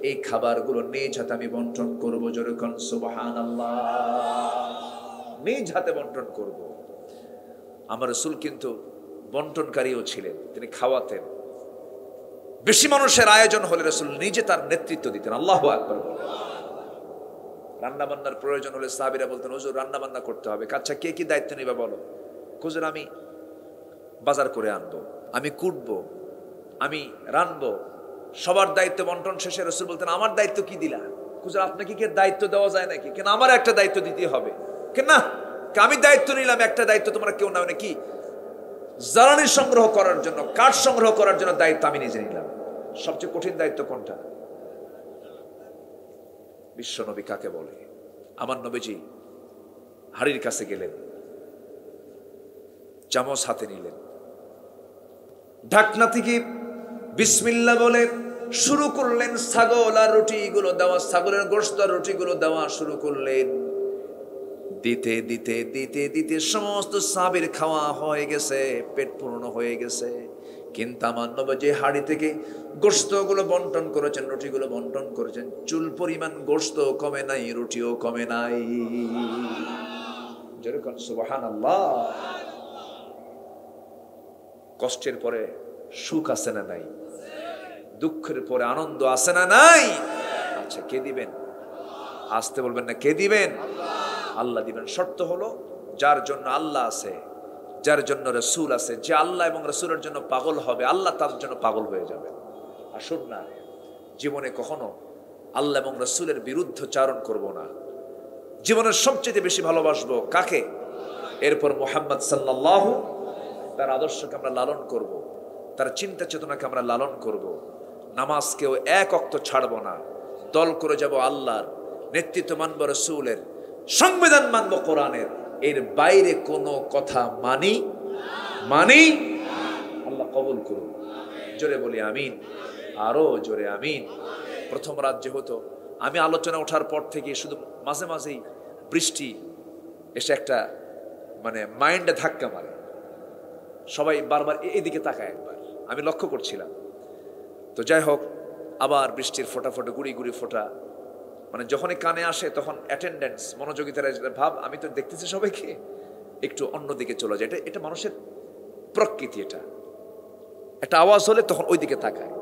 এই খাবারগুলো নিজ হাতে আমি বন্টন করবো। জোরে কোন সুবহানাল্লাহ। নিজ হাতে বন্টন করব। আমার রাসূল কিন্তু বন্টনকারীও ছিলেন, তিনি খাওয়াতেন। বেশি মানুষের আয়োজন হলে রাসূল নিজে তার নেতৃত্ব দিতেন। আল্লাহু আকবার। রান্না বান্নার প্রয়োজন হলে সাহাবীরা বলতেন, হুজুর রান্না বান্না করতে হবে। আচ্ছা কে কি দায়িত্ব নেবে বলো? হুজুর আমি বাজার করে আনবো, আমি কুটবো, আমি রানবো, সবার দায়িত্ব বন্টন শেষে রাসূল বলতেন আমার দায়িত্ব কি দিলা? হুজুর আপনাকে কি দায়িত্ব দেওয়া যায় নাকি? কেন আমার একটা দায়িত্ব দিতে হবে? কেন না, আমি দায়িত্ব নিলাম, একটা দায়িত্ব তোমরা কেউ নাও নাকি? জ্বালানি সংগ্রহ করার জন্য, কাঠ সংগ্রহ করার জন্য দায়িত্ব আমি নিজে নিলাম। সবচেয়ে কঠিন দায়িত্ব কোনটা? বিশ্ব নবী কাকে বলে? আমার নবীজি হাড়ির কাছে গেলেন, চামচ হাতে নিলেন, ঢাকনা থেকে বিসমিল্লাহ বলে শুরু করলেন ছাগল আর রুটিগুলো দেওয়া, ছাগলের গোশত আর রুটিগুলো দেওয়া শুরু করলেন। দিতে দিতে দিতে দিতে সমস্ত সাহাবীর খাওয়া হয়ে গেছে, পেট পূর্ণ হয়ে গেছে। কিন্তু আমার নবী হাড়ি থেকে গোশতগুলো বন্টন করেছেন, রুটিগুলো বন্টন করেছেন, চুল পরিমাণ গোশত কমে নাই, রুটিও কমে নাই। যেরকম সুবহানাল্লাহ। কষ্টের পরে সুখ আছে না নাই? দুঃখের পরে আনন্দ আছে না নাই? আচ্ছা কে দিবেন? আসতে বলবেন না, কে দিবেন? আল্লাহ দিবেন। শর্ত হলো যার জন্য আল্লাহ আছে, যার জন্য রাসূল আছে, যে আল্লাহ এবং রাসূলের জন্য পাগল হবে, আল্লাহ তার জন্য পাগল হয়ে যাবে। আসুন না জীবনে কখনো আল্লাহ এবং রাসূলের বিরুদ্ধচারণ করব না। জীবনের সবচেয়ে বেশি ভালোবাসবো কাকে? এরপর মুহাম্মদ সাল্লাল্লাহু, তার আদর্শকে আমরা লালন করব, তার চিন্তা চেতনাকে আমরা লালন করব। নামাজকেও এক ওয়াক্ত ছাড়বো না, দল করে যাব আল্লাহর, নেতৃত্ব মানব রাসূলের, সংবিধান মানব কোরআনের, এর বাইরে কোনো কথা মানি আল্লাহ কবুল করুন। জোরে বলি আমিন, আরো জোরে আমিন। প্রথম রাত যেহেতু আমি আলোচনা ওঠার পর থেকে শুধু মাঝে মাঝেই বৃষ্টি এসে একটা মানে মাইন্ডে ধাক্কা মারে, সবাই বারবার এদিকে তাকায়, একবার আমি লক্ষ্য করছিলাম। তো যাই হোক, আবার বৃষ্টির ফোঁটা ফোঁটা গুড়ি গুড়ি ফোঁটা, মানে যখনই কানে আসে তখন অ্যাটেন্ডেন্স, মনোযোগিতার ভাব, আমি তো দেখতেছি সবাইকে, একটু অন্যদিকে চলে যায়। এটা মানুষের প্রকৃতি। এটা একটা আওয়াজ হলে তখন ওই দিকে তাকায়,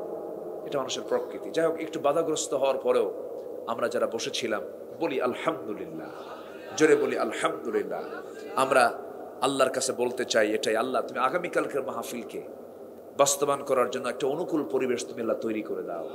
এটা মানুষের প্রকৃতি। যাই হোক, একটু বাধাগ্রস্ত হওয়ার পরেও আমরা যারা বসেছিলাম বলি আলহামদুলিল্লাহ, জোরে বলি আলহামদুলিল্লাহ। আমরা আল্লাহর কাছে বলতে চাই এটাই, আল্লাহ তুমি আগামীকালকের মাহফিলকে বাস্তবায়ন করার জন্য একটা অনুকূল পরিবেশ তুমি আল্লাহ তৈরি করে দাও।